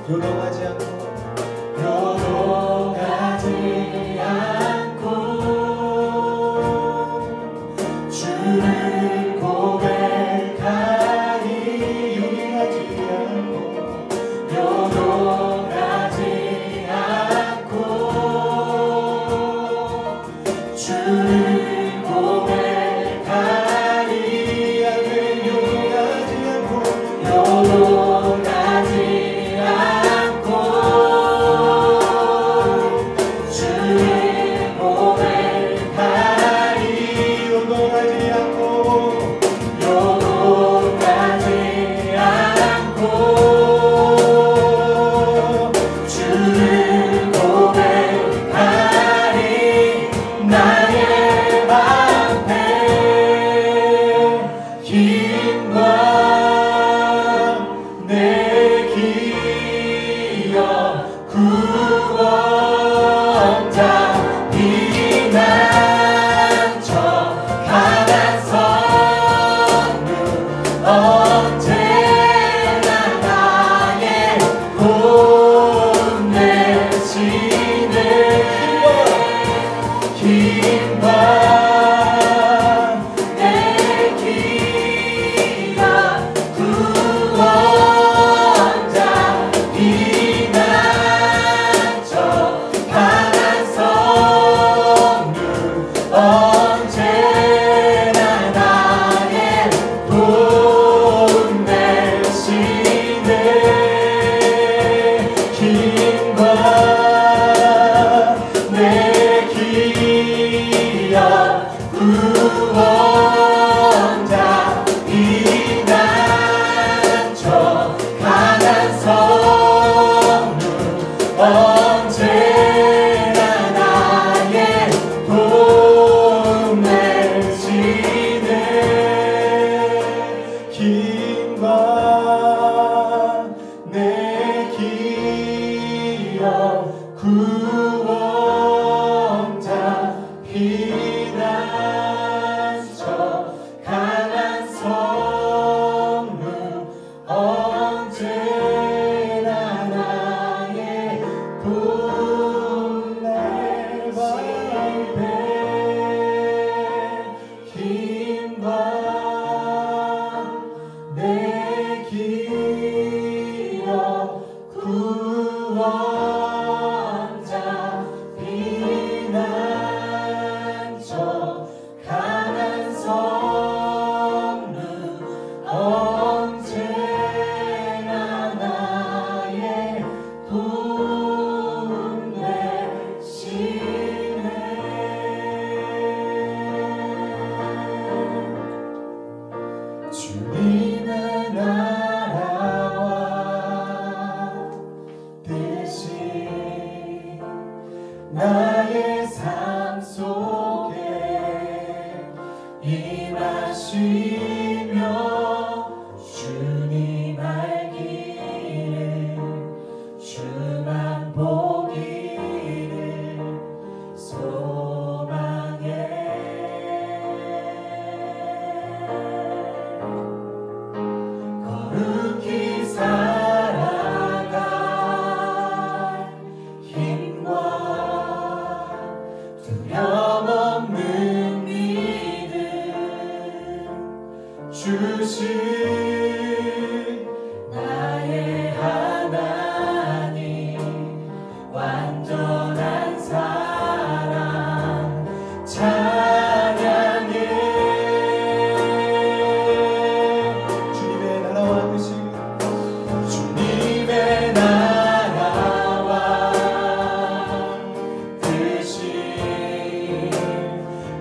요동하지 않고 주를 고백하니 요동하지 않고 주를 고백하니 요동하지 않고 주님의 나라와 뜻이 나의 삶 속에 임하시며 주님 알기를 주만 보기를 소망해 거룩히 살아갈 힘과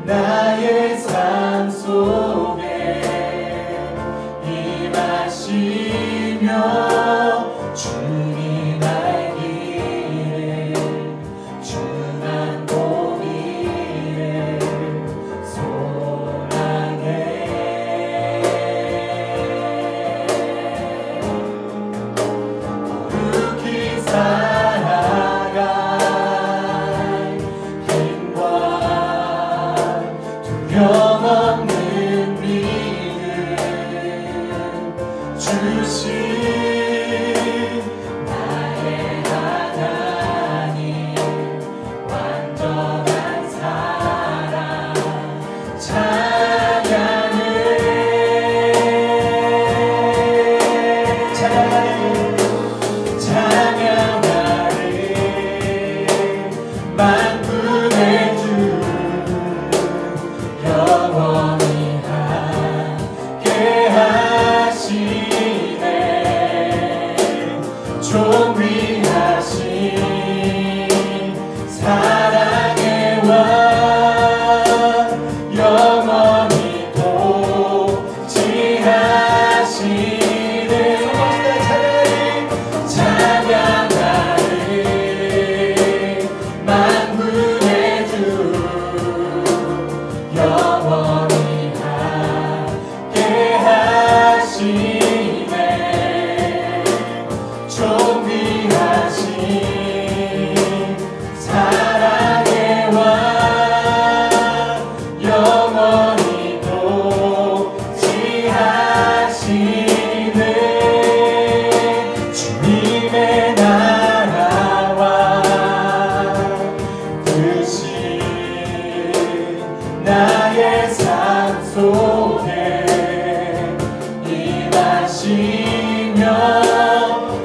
나의 삶 속에 임하시며 주님 알기를 주만 보기를 소망해 거룩히 살아갈 힘과 두려움없는 믿음 주신 나의 하나님 완전한 사랑 찬양하리 만군의 주 영원히 함께 하시네 존귀하신 사랑의 왕 영원히 통치하시네 찬양하리 만군의 주 영원히 함께 하시네 존귀하신 사랑의 왕 영원히 통치하시네 주님의 나라와 뜻이 나의 삶 속에 임하시며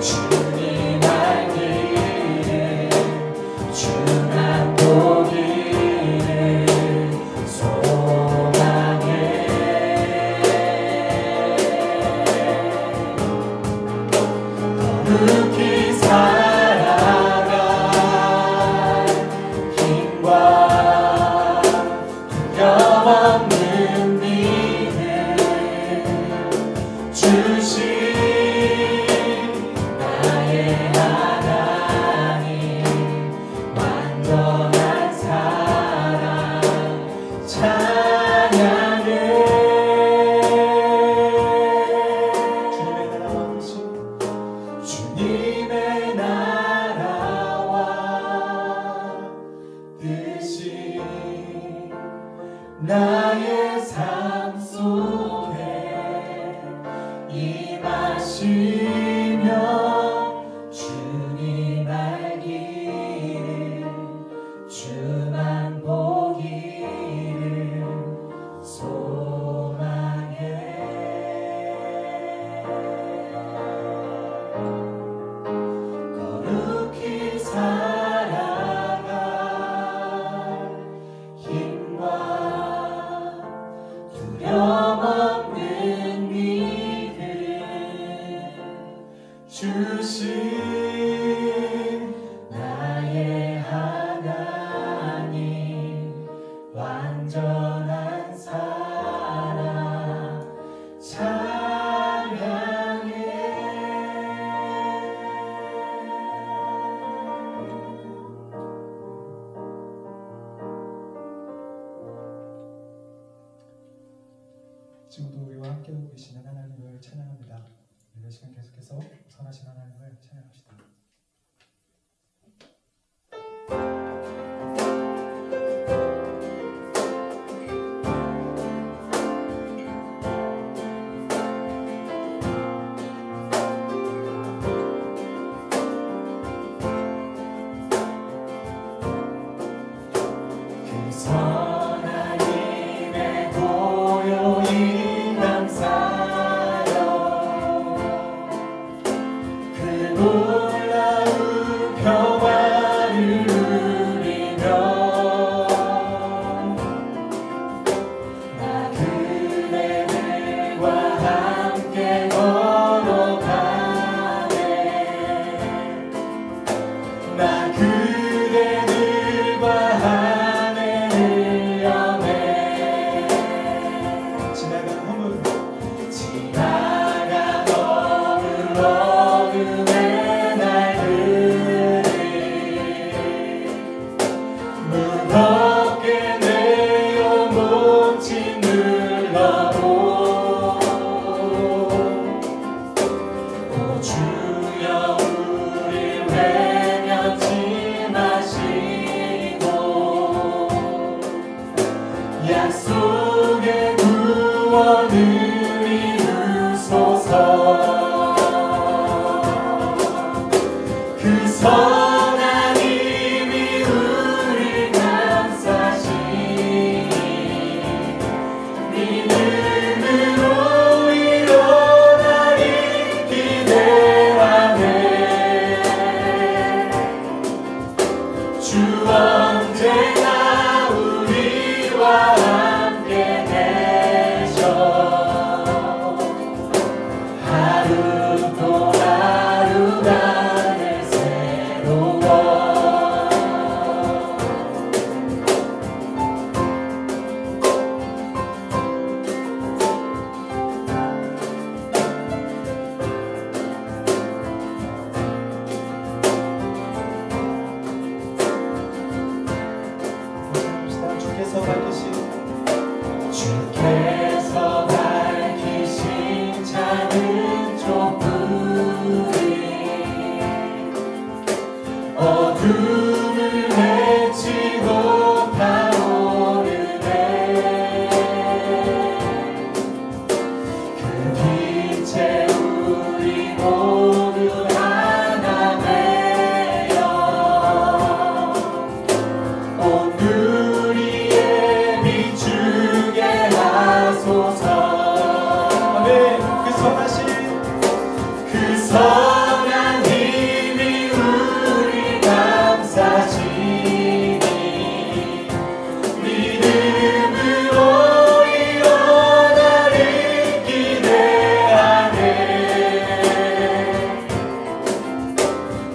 주님 알기를 주만 보기를 소망해 거룩히 살아갈 힘과 두려움없는 믿음 주신 나의 하나님 완전한 사랑 찬양해 주님의 나라와 뜻이 나의 삶 속에 임하시며 주님 알기를 주만 보기를 소망해 거룩히 살아갈 힘과 두려움없는 믿음 주신 나의 하나님 완전한 사랑 찬양해 지금도 우리와 함께하고 계시는 하나님을 찬양합니다. 이 시간 계속해서 선하신 하나님을 찬양합시다. 그 선한 힘에 고요히 감사여 그 놀라운 평화를 누리며 나 그대들과 함께 걸어가네 나 그대들과 함께 무겁게 내 영혼 짓눌러도 오 주여 우리 외면치 마시고 약속의 구원을 이루소서. 그 선한 힘이 우리 감싸시니 믿음으로 일어나리 기대하네. 주 언제나 우리와 함께 계셔 하루 또 하루가 늘 새로워. 주께서 밝히신 작은 촛불이 어둠을 헤치고 타오르네. 그 빛에 우리 모두 하나 되어 온 누리에 비추게 하소서. 아멘. 그 선한 힘이 우리 감싸시니 믿음으로 일어나리 기대하네.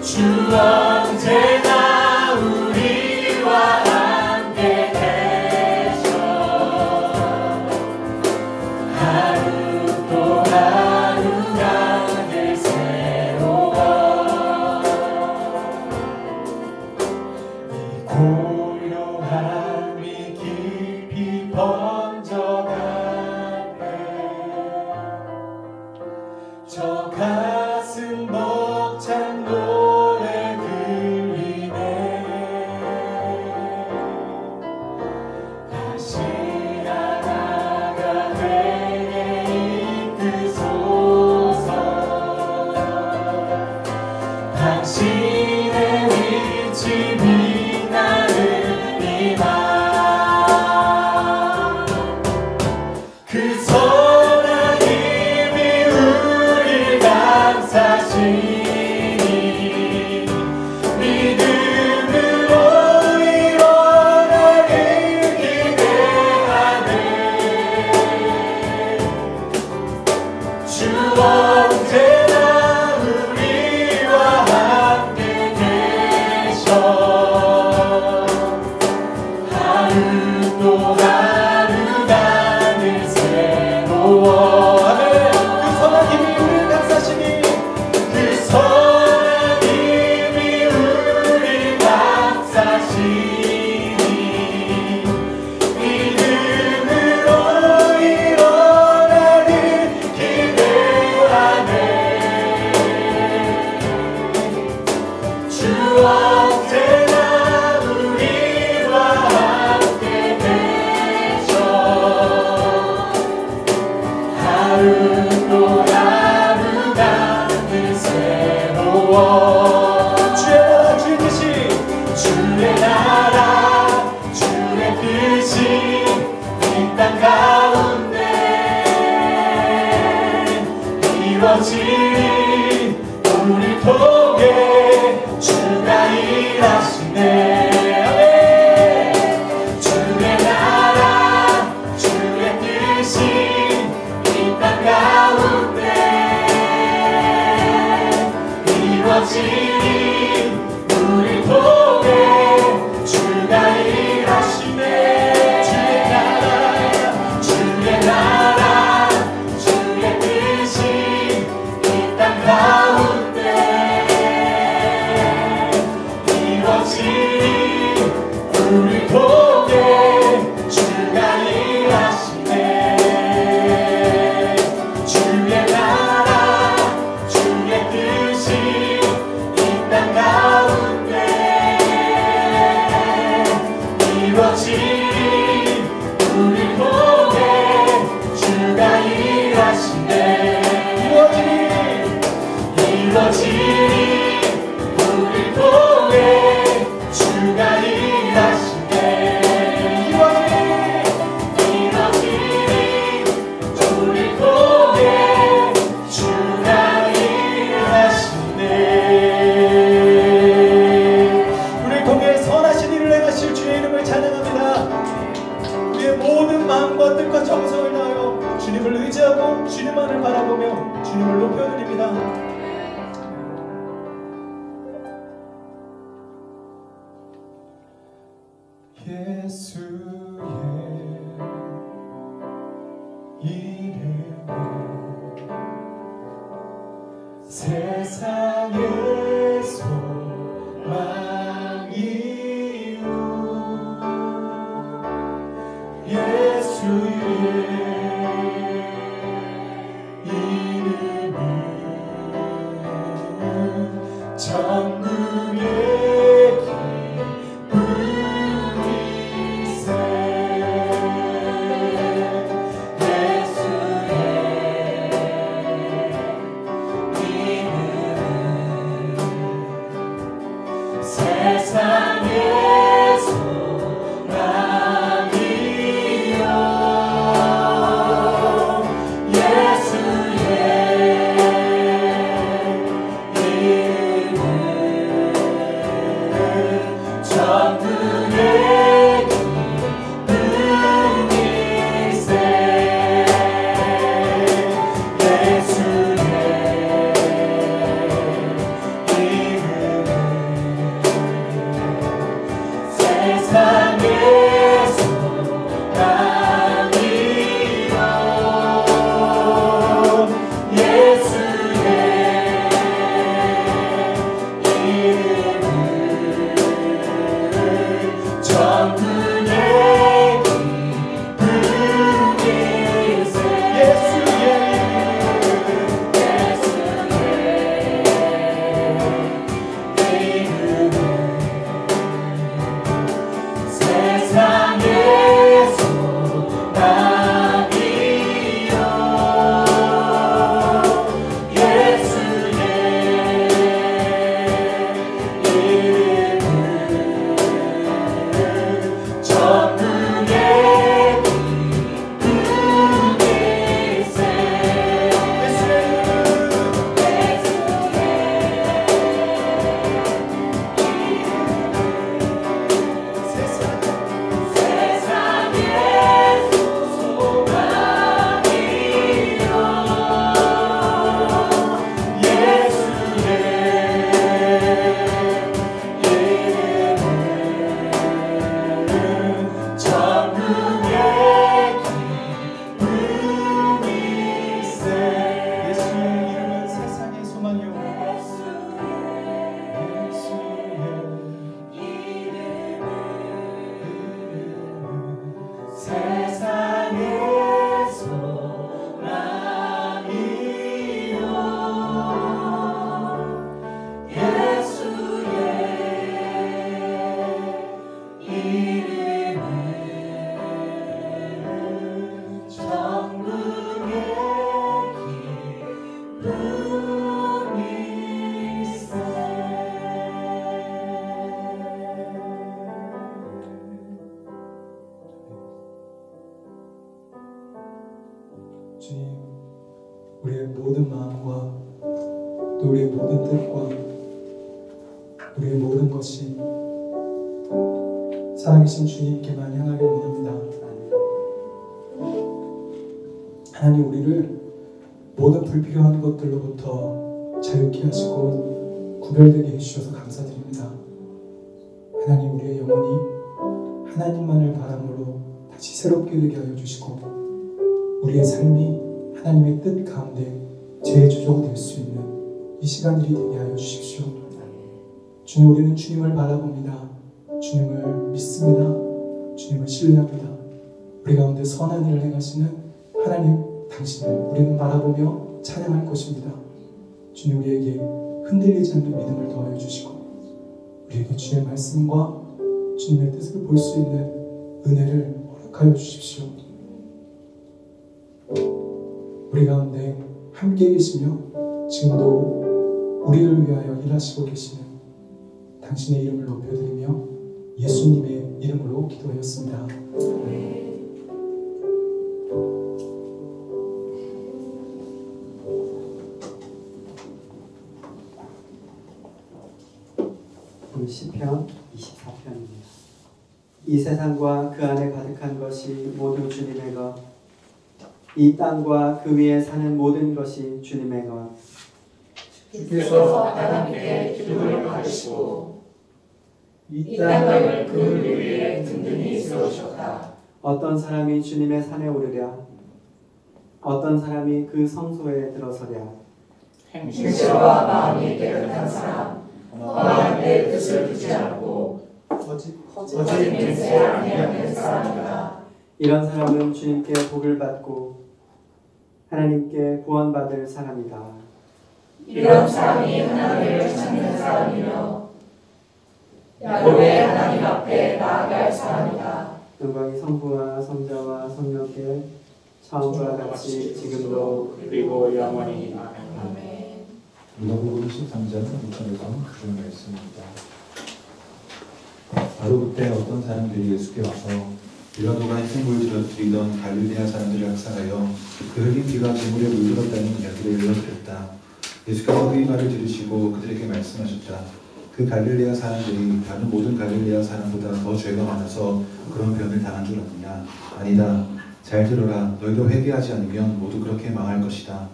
주 언제나 우리와 함께 계셔 하루 또 하루가 늘 새로워. 이 고요함이 깊이 번져가네. 저 가슴 벅찬 노래 들리네. 다시 하나가 되게 이끄소서. 당신의 위치 빛나는 이 맘. 그 선한 힘이 우리 감싸시니 믿음으로 일어나길 기대하네. 주 언제나 우리와 함께 계셔 하루 또 하루가 늘 새로워. 아멘. 그 선한 힘이 우리 감싸시니 그 선한 힘이 우리 감싸시니 믿음으로 일어나길 기대하네. 주 언제나 우리와 함께 계셔 우리 통해 주가 일하시네. 주의 나라 주의 뜻이 이 땅 가운데 이루어지리. 우리 통해 주가 일하시네. 이루어지리. 우리 통해 주가 일하시네. 이루어지리. 우리 통해 주가 일하시네. 우리를 통해 선하신 일을 행하실 주의 이름을 찬양합니다. 우리의 모든 마음과 뜻과 정성을 다하여 주님을 의지하고 주님만을 바라보며 주님을 높여드립니다. 예수의 이름은 세상의 소망이요. 예수의 이름은 천국의 세상의 소망이요. 예수의 이름은 천국의 기쁨일세. 예수의 세상의 소망이요. 예수의 이름은 천국의 기쁨일세. 예수의 이름은 세상의 소망이요. 예수의 이름은 천국의 기쁨일세. 주님, 우리의 모든 마음과 또 우리의 모든 뜻과 우리의 모든 것이 살아계신 주님께만 향하길 원합니다. 하나님, 우리를 모든 불필요한 것들로부터 자유케 하시고 구별되게 해주셔서 감사드립니다. 하나님, 우리의 영혼이 하나님만을 바람으로 다시 새롭게 되게 하여 주시고 우리의 삶이 하나님의 뜻 가운데 재조정될 수 있는 이 시간들이 되게 하여 주십시오. 주님, 우리는 주님을 바라봅니다. 주님을 믿습니다. 주님을 신뢰합니다. 우리 가운데 선한 일을 행하시는 하나님, 당신을 우리는 바라보며 찬양할 것입니다. 주님, 우리에게 흔들리지 않는 믿음을 더하여 주시고 우리에게 주의 말씀과 주님의 뜻을 볼 수 있는 은혜를 허락하여 주십시오. 우리 가운데 함께 계시며 지금도 우리를 위하여 일하시고 계시는 당신의 이름을 높여드리며 예수님의 이름으로 기도하였습니다. 오늘 시편 24편입니다. 이 세상과 그 안에 가득한 것이 모두 주님의 것, 이 땅과 그 위에 사는 모든 것이 주님의 것. 주께서 아담에게 기름을 가르시고 이 땅을 그 위에 든든히 세우셨다. 어떤 사람이 주님의 산에 오르랴, 어떤 사람이 그 성소에 들어서랴. 행실과 마음이 깨끗한 사람, 험한 내 뜻을 듣지 않고 거짓 맹세 아니하는 사람이다. 이런 사람은 주님께 복을 받고 하나님께 구원받을 사람이다. 이런 사람이 하나님을 찾는 사람이며 야곱의 하나님 앞에 나아갈 사람이다. 영광이 성부와 성자와 성령께 처음과 같이 지금도 그리고 영원히. 아멘. 누가복음 13장 6절에서 주는 말씀입니다. 바로 그때 어떤 사람들이 예수께 와서 빌라도가 희생을 드리던 갈릴레아 사람들을 학살하여 그 흘린 피가 재물에 물들었다는 이야기를 들었다. 예수께서 그의 말을 들으시고 그들에게 말씀하셨다. 그 갈릴레아 사람들이 다른 모든 갈릴레아 사람보다 더 죄가 많아서 그런 변을 당한 줄 아느냐? 아니다. 잘 들어라. 너희도 회개하지 않으면 모두 그렇게 망할 것이다.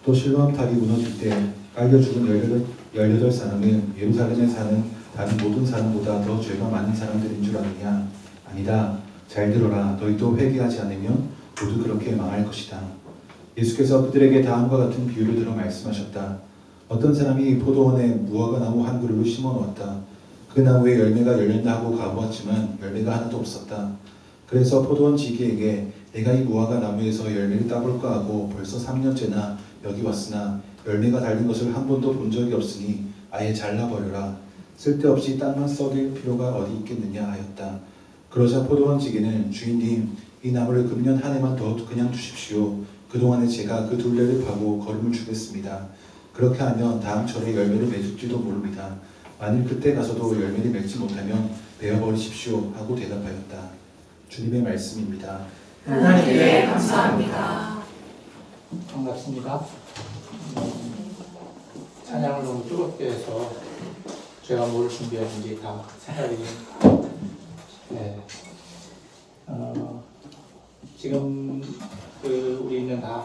또 실로암 탑이 무너질 때 깔려 죽은 18사람은 예루살렘에 사는 다른 모든 사람보다 더 죄가 많은 사람들인 줄 아느냐? 아니다. 잘 들어라. 너희도 회개하지 않으면 모두 그렇게 망할 것이다. 예수께서 그들에게 다음과 같은 비유를 들어 말씀하셨다. 어떤 사람이 포도원에 무화과 나무 한 그루를 심어 놓았다. 그 나무에 열매가 열린다 하고 가보았지만 열매가 하나도 없었다. 그래서 포도원 지기에게 내가 이 무화과 나무에서 열매를 따볼까 하고 벌써 3년째나 여기 왔으나 열매가 달린 것을 한 번도 본 적이 없으니 아예 잘라버려라. 쓸데없이 땅만 썩일 필요가 어디 있겠느냐 하였다. 그러자 포도원 지기는 주인님, 이 나무를 금년 한 해만 더 그냥 두십시오. 그동안에 제가 그 둘레를 파고 거름을 주겠습니다. 그렇게 하면 다음 철에 열매를 맺을지도 모릅니다. 만일 그때 가서도 열매를 맺지 못하면 베어버리십시오 하고 대답하였다. 주님의 말씀입니다. 하나님께 감사합니다. 반갑습니다. 찬양을 너무 뜨겁게 해서 제가 뭘 준비했는지 다 생각이 네. 지금 우리는 다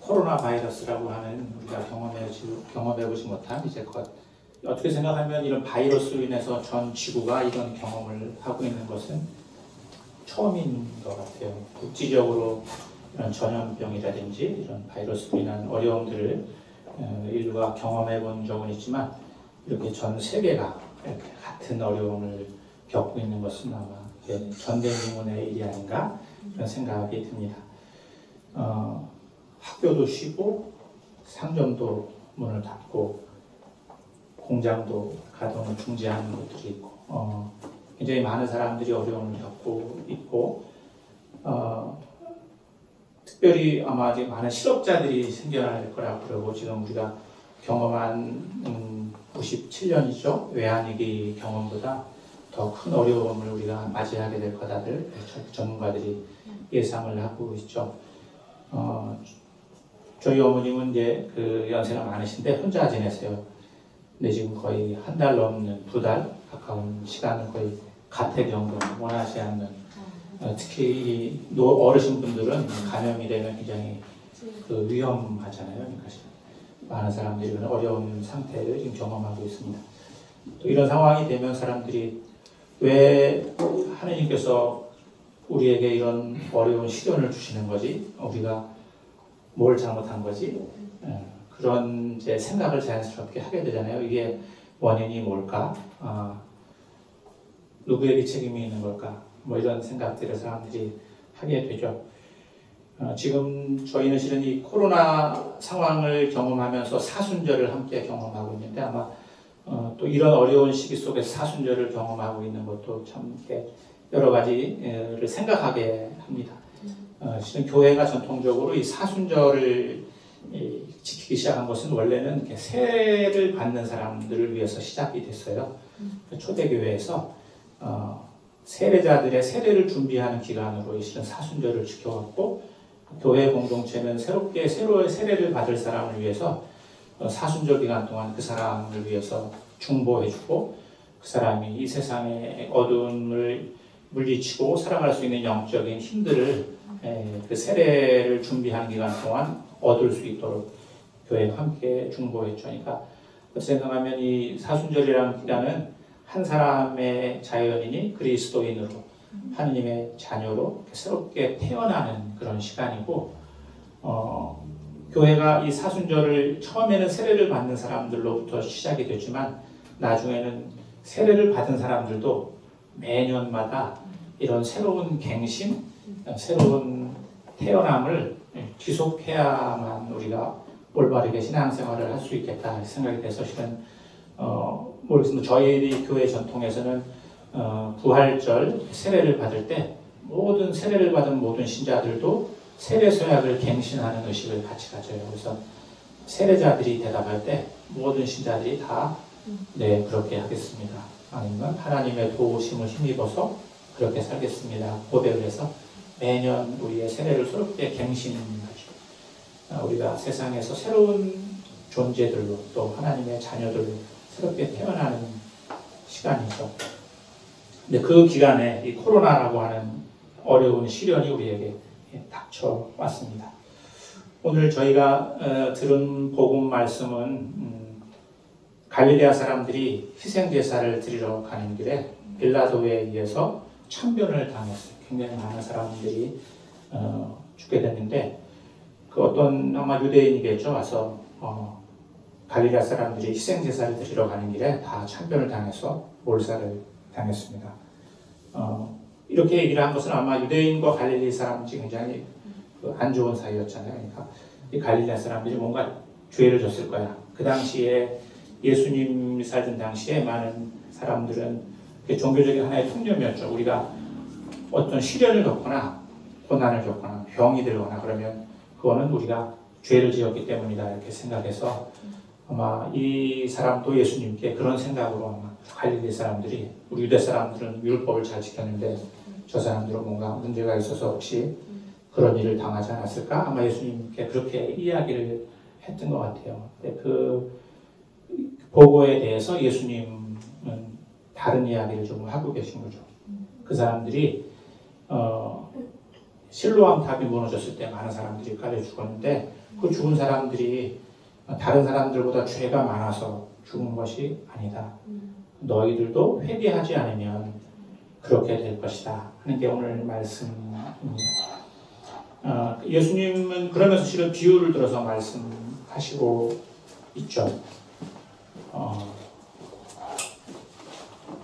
코로나 바이러스라고 하는 우리가 경험해보지 못한 이제껏 어떻게 생각하면 이런 바이러스로 인해서 전 지구가 이런 경험을 하고 있는 것은 처음인 것 같아요. 국지적으로 이런 전염병이라든지 이런 바이러스로 인한 어려움들을 인류가 경험해 본 적은 있지만 이렇게 전 세계가 이렇게 같은 어려움을 겪고 있는 것은 아마 전대미문의 일이 아닌가 그런 생각이 듭니다. 학교도 쉬고 상점도 문을 닫고 공장도 가동을 중지하는 것들이 있고 굉장히 많은 사람들이 어려움을 겪고 있고 특별히 아마 이제 많은 실업자들이 생겨날 거라고 그러고 지금 우리가 경험한 97년이죠. 외환위기 경험보다 더 큰 어려움을 우리가 맞이하게 될 거다들 전문가들이 예상을 하고 있죠. 저희 어머님은 이제 그 연세가 많으신데 혼자 지내세요. 근데 지금 거의 한 달 넘는 2달 가까운 시간을 거의 가택연금 원하지 않는 특히 어르신분들은 감염이 되면 굉장히 위험하잖아요. 그러니까 많은 사람들이 어려운 상태를 지금 경험하고 있습니다. 또 이런 상황이 되면 사람들이 왜 하느님께서 우리에게 이런 어려운 시련을 주시는 거지? 우리가 뭘 잘못한 거지? 그런 이제 생각을 자연스럽게 하게 되잖아요. 이게 원인이 뭘까? 누구에게 책임이 있는 걸까? 뭐 이런 생각들을 사람들이 하게 되죠. 지금 저희는 실은 이 코로나 상황을 경험하면서 사순절을 함께 경험하고 있는데 아마 또 이런 어려운 시기 속에서 사순절을 경험하고 있는 것도 참 여러 가지를 생각하게 합니다. 실은 교회가 전통적으로 이 사순절을 지키기 시작한 것은 원래는 이렇게 세례를 받는 사람들을 위해서 시작이 됐어요. 초대교회에서 세례자들의 세례를 준비하는 기간으로 실은 사순절을 지켜왔고 교회 공동체는 새로운 세례를 받을 사람을 위해서 사순절 기간 동안 그 사람을 위해서 중보해주고 그 사람이 이 세상의 어두움을 물리치고 살아갈 수 있는 영적인 힘들을 그 세례를 준비하는 기간 동안 얻을 수 있도록 교회가 함께 중보했죠. 그러니까 생각하면 이 사순절이라는 기간은 한 사람의 자연인이 그리스도인으로 하느님의 자녀로 새롭게 태어나는 그런 시간이고 교회가 이 사순절을 처음에는 세례를 받는 사람들로부터 시작이 되지만 나중에는 세례를 받은 사람들도 매년마다 이런 새로운 갱신, 새로운 태어남을 지속해야만 우리가 올바르게 신앙생활을 할 수 있겠다 생각이 돼서 실은 모르겠습니다. 저희 교회 전통에서는 부활절 세례를 받을 때 모든 세례를 받은 모든 신자들도 세례 서약을 갱신하는 의식을 같이 가져요. 그래서 세례자들이 대답할 때 모든 신자들이 다 네, 그렇게 하겠습니다. 아니면 하나님의 도우심을 힘입어서 그렇게 살겠습니다. 고백을 해서 매년 우리의 세례를 새롭게 갱신하죠. 우리가 세상에서 새로운 존재들로 또 하나님의 자녀들로 새롭게 태어나는 시간이죠. 근데 그 기간에 이 코로나라고 하는 어려운 시련이 우리에게 닥쳐왔습니다. 오늘 저희가 들은 복음 말씀은 갈릴레아 사람들이 희생제사를 드리러 가는 길에 빌라도에 의해서 참변을 당했어요. 굉장히 많은 사람들이 죽게 됐는데 그 어떤 아마 유대인이겠죠. 와서 갈릴레아 사람들이 희생제사를 드리러 가는 길에 다 참변을 당해서 몰살을 당했습니다. 이렇게 얘기를 한 것은 아마 유대인과 갈릴리 사람들이 굉장히 안 좋은 사이였잖아요. 그러니까 이 갈릴레아 사람들이 뭔가 죄를 졌을 거야. 그 당시에 예수님이 살던 당시에 많은 사람들은 종교적인 하나의 통념이었죠. 우리가 어떤 시련을 겪거나 고난을 겪거나 병이 들거나 그러면 그거는 우리가 죄를 지었기 때문이다 이렇게 생각해서 아마 이 사람도 예수님께 그런 생각으로 아마 갈릴리 사람들이 우리 유대 사람들은 율법을 잘 지켰는데 저 사람들은 뭔가 문제가 있어서 혹시 그런 일을 당하지 않았을까? 아마 예수님께 그렇게 이야기를 했던 것 같아요. 근데 그 보고에 대해서 예수님은 다른 이야기를 좀 하고 계신 거죠. 그 사람들이 실로암 탑이 무너졌을 때 많은 사람들이 깔려 죽었는데 그 죽은 사람들이 다른 사람들보다 죄가 많아서 죽은 것이 아니다. 너희들도 회개하지 않으면 그렇게 될 것이다 하는 게 오늘 말씀입니다. 예수님은 그러면서 실은 비유를 들어서 말씀하시고 있죠.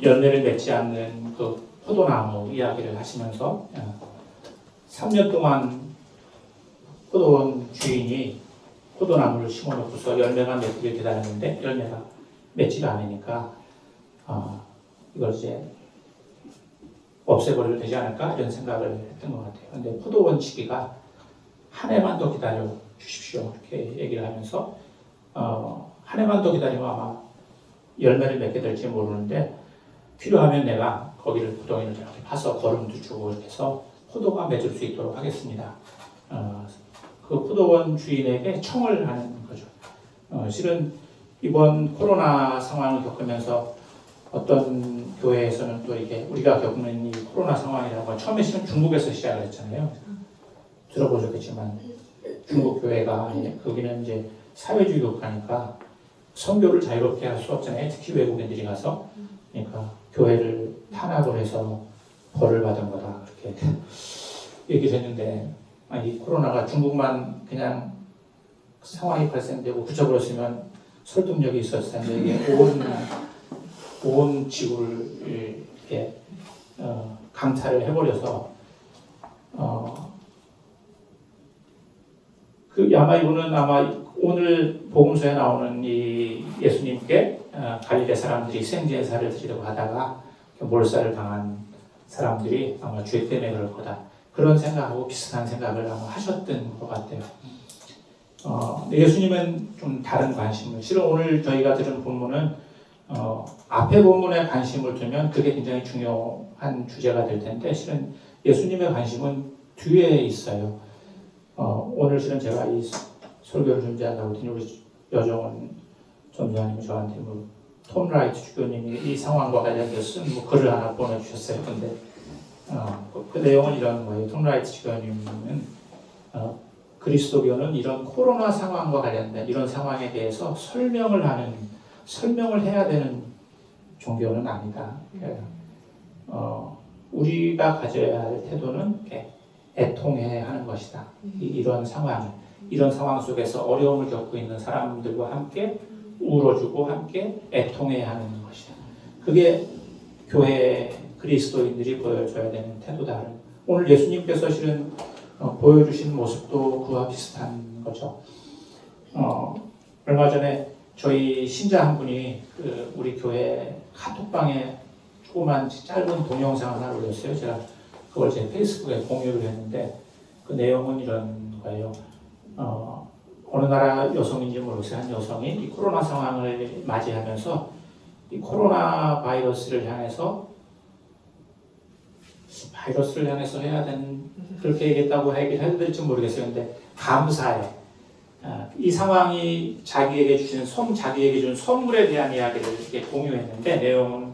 열매를 맺지 않는 그 포도나무 이야기를 하시면서 3년 동안 포도원 주인이 포도나무를 심어놓고서 열매가 맺기를 기다렸는데 열매가 맺지가 않으니까 이걸 이제 없애버려도 되지 않을까 이런 생각을 했던 것 같아요. 근데 포도원 시기가 한 해만 더 기다려 주십시오 이렇게 얘기를 하면서 한 해만 더 기다리면 아마 열매를 맺게 될지 모르는데 필요하면 내가 거기를 포도원을 이렇게 파서 거름도 주고 이렇게 해서 포도가 맺을 수 있도록 하겠습니다. 그 포도원 주인에게 청을 하는 거죠. 실은 이번 코로나 상황을 겪으면서 어떤 교회에서는 또 이게 우리가 겪는 이 코로나 상황이라고 처음에 실은 중국에서 시작을 했잖아요. 들어보셨겠지만 중국 교회가 거기는 이제 사회주의 국가니까 선교를 자유롭게 할 수 없잖아요. 특히 외국인들이 가서 그러니까 교회를 탄압을 해서 벌을 받은 거다 그렇게 얘기를 했는데 이 코로나가 중국만 그냥 상황이 발생되고 붙여버렸으면 설득력이 있었을 텐데 이게 온 지구를 이렇게 강탈을 해버려서 아마 이분은 아마 오늘 복음서에 나오는 이 예수님께 갈릴리 사람들이 생제사를 드리려고 하다가 몰살을 당한 사람들이 아마 죄 때문에 그럴 거다. 그런 생각하고 비슷한 생각을 아마 하셨던 것 같아요. 예수님은 좀 다른 관심을, 실은 오늘 저희가 들은 본문은 앞에 본문에 관심을 두면 그게 굉장히 중요한 주제가 될 텐데 실은 예수님의 관심은 뒤에 있어요. 오늘 실은 제가 이 설교를 준비하다고 했더니 우리 여정원 전도사님이 저한테 톰 라이트 주교님이 이 상황과 관련해서 쓴 글을 하나 보내주셨어요. 근데 그 내용은 이런 거예요. 톰 라이트 주교님은 그리스도교는 이런 코로나 상황과 관련된 이런 상황에 대해서 설명을 해야 되는 종교는 아니다. 우리가 가져야 할 태도는 애통해야 하는 것이다. 이런 상황 속에서 어려움을 겪고 있는 사람들과 함께 울어주고 함께 애통해야 하는 것이다. 그게 교회 그리스도인들이 보여줘야 되는 태도다. 오늘 예수님께서 실은 보여주신 모습도 그와 비슷한 거죠. 얼마 전에 저희 신자 한 분이 우리 교회 카톡방에 조그만 짧은 동영상 하나 올렸어요. 제가 그걸 제 페이스북에 공유를 했는데 그 내용은 이런 거예요. 어느 나라 여성인지 모르겠어요. 한 여성이 이 코로나 상황을 맞이하면서 이 코로나 바이러스를 향해서 해야 되는 그렇게 얘기했다고 해야 될지 모르겠어요. 근데 감사해. 이 상황이 자기에게 준 선물에 대한 이야기를 이렇게 공유했는데 내용은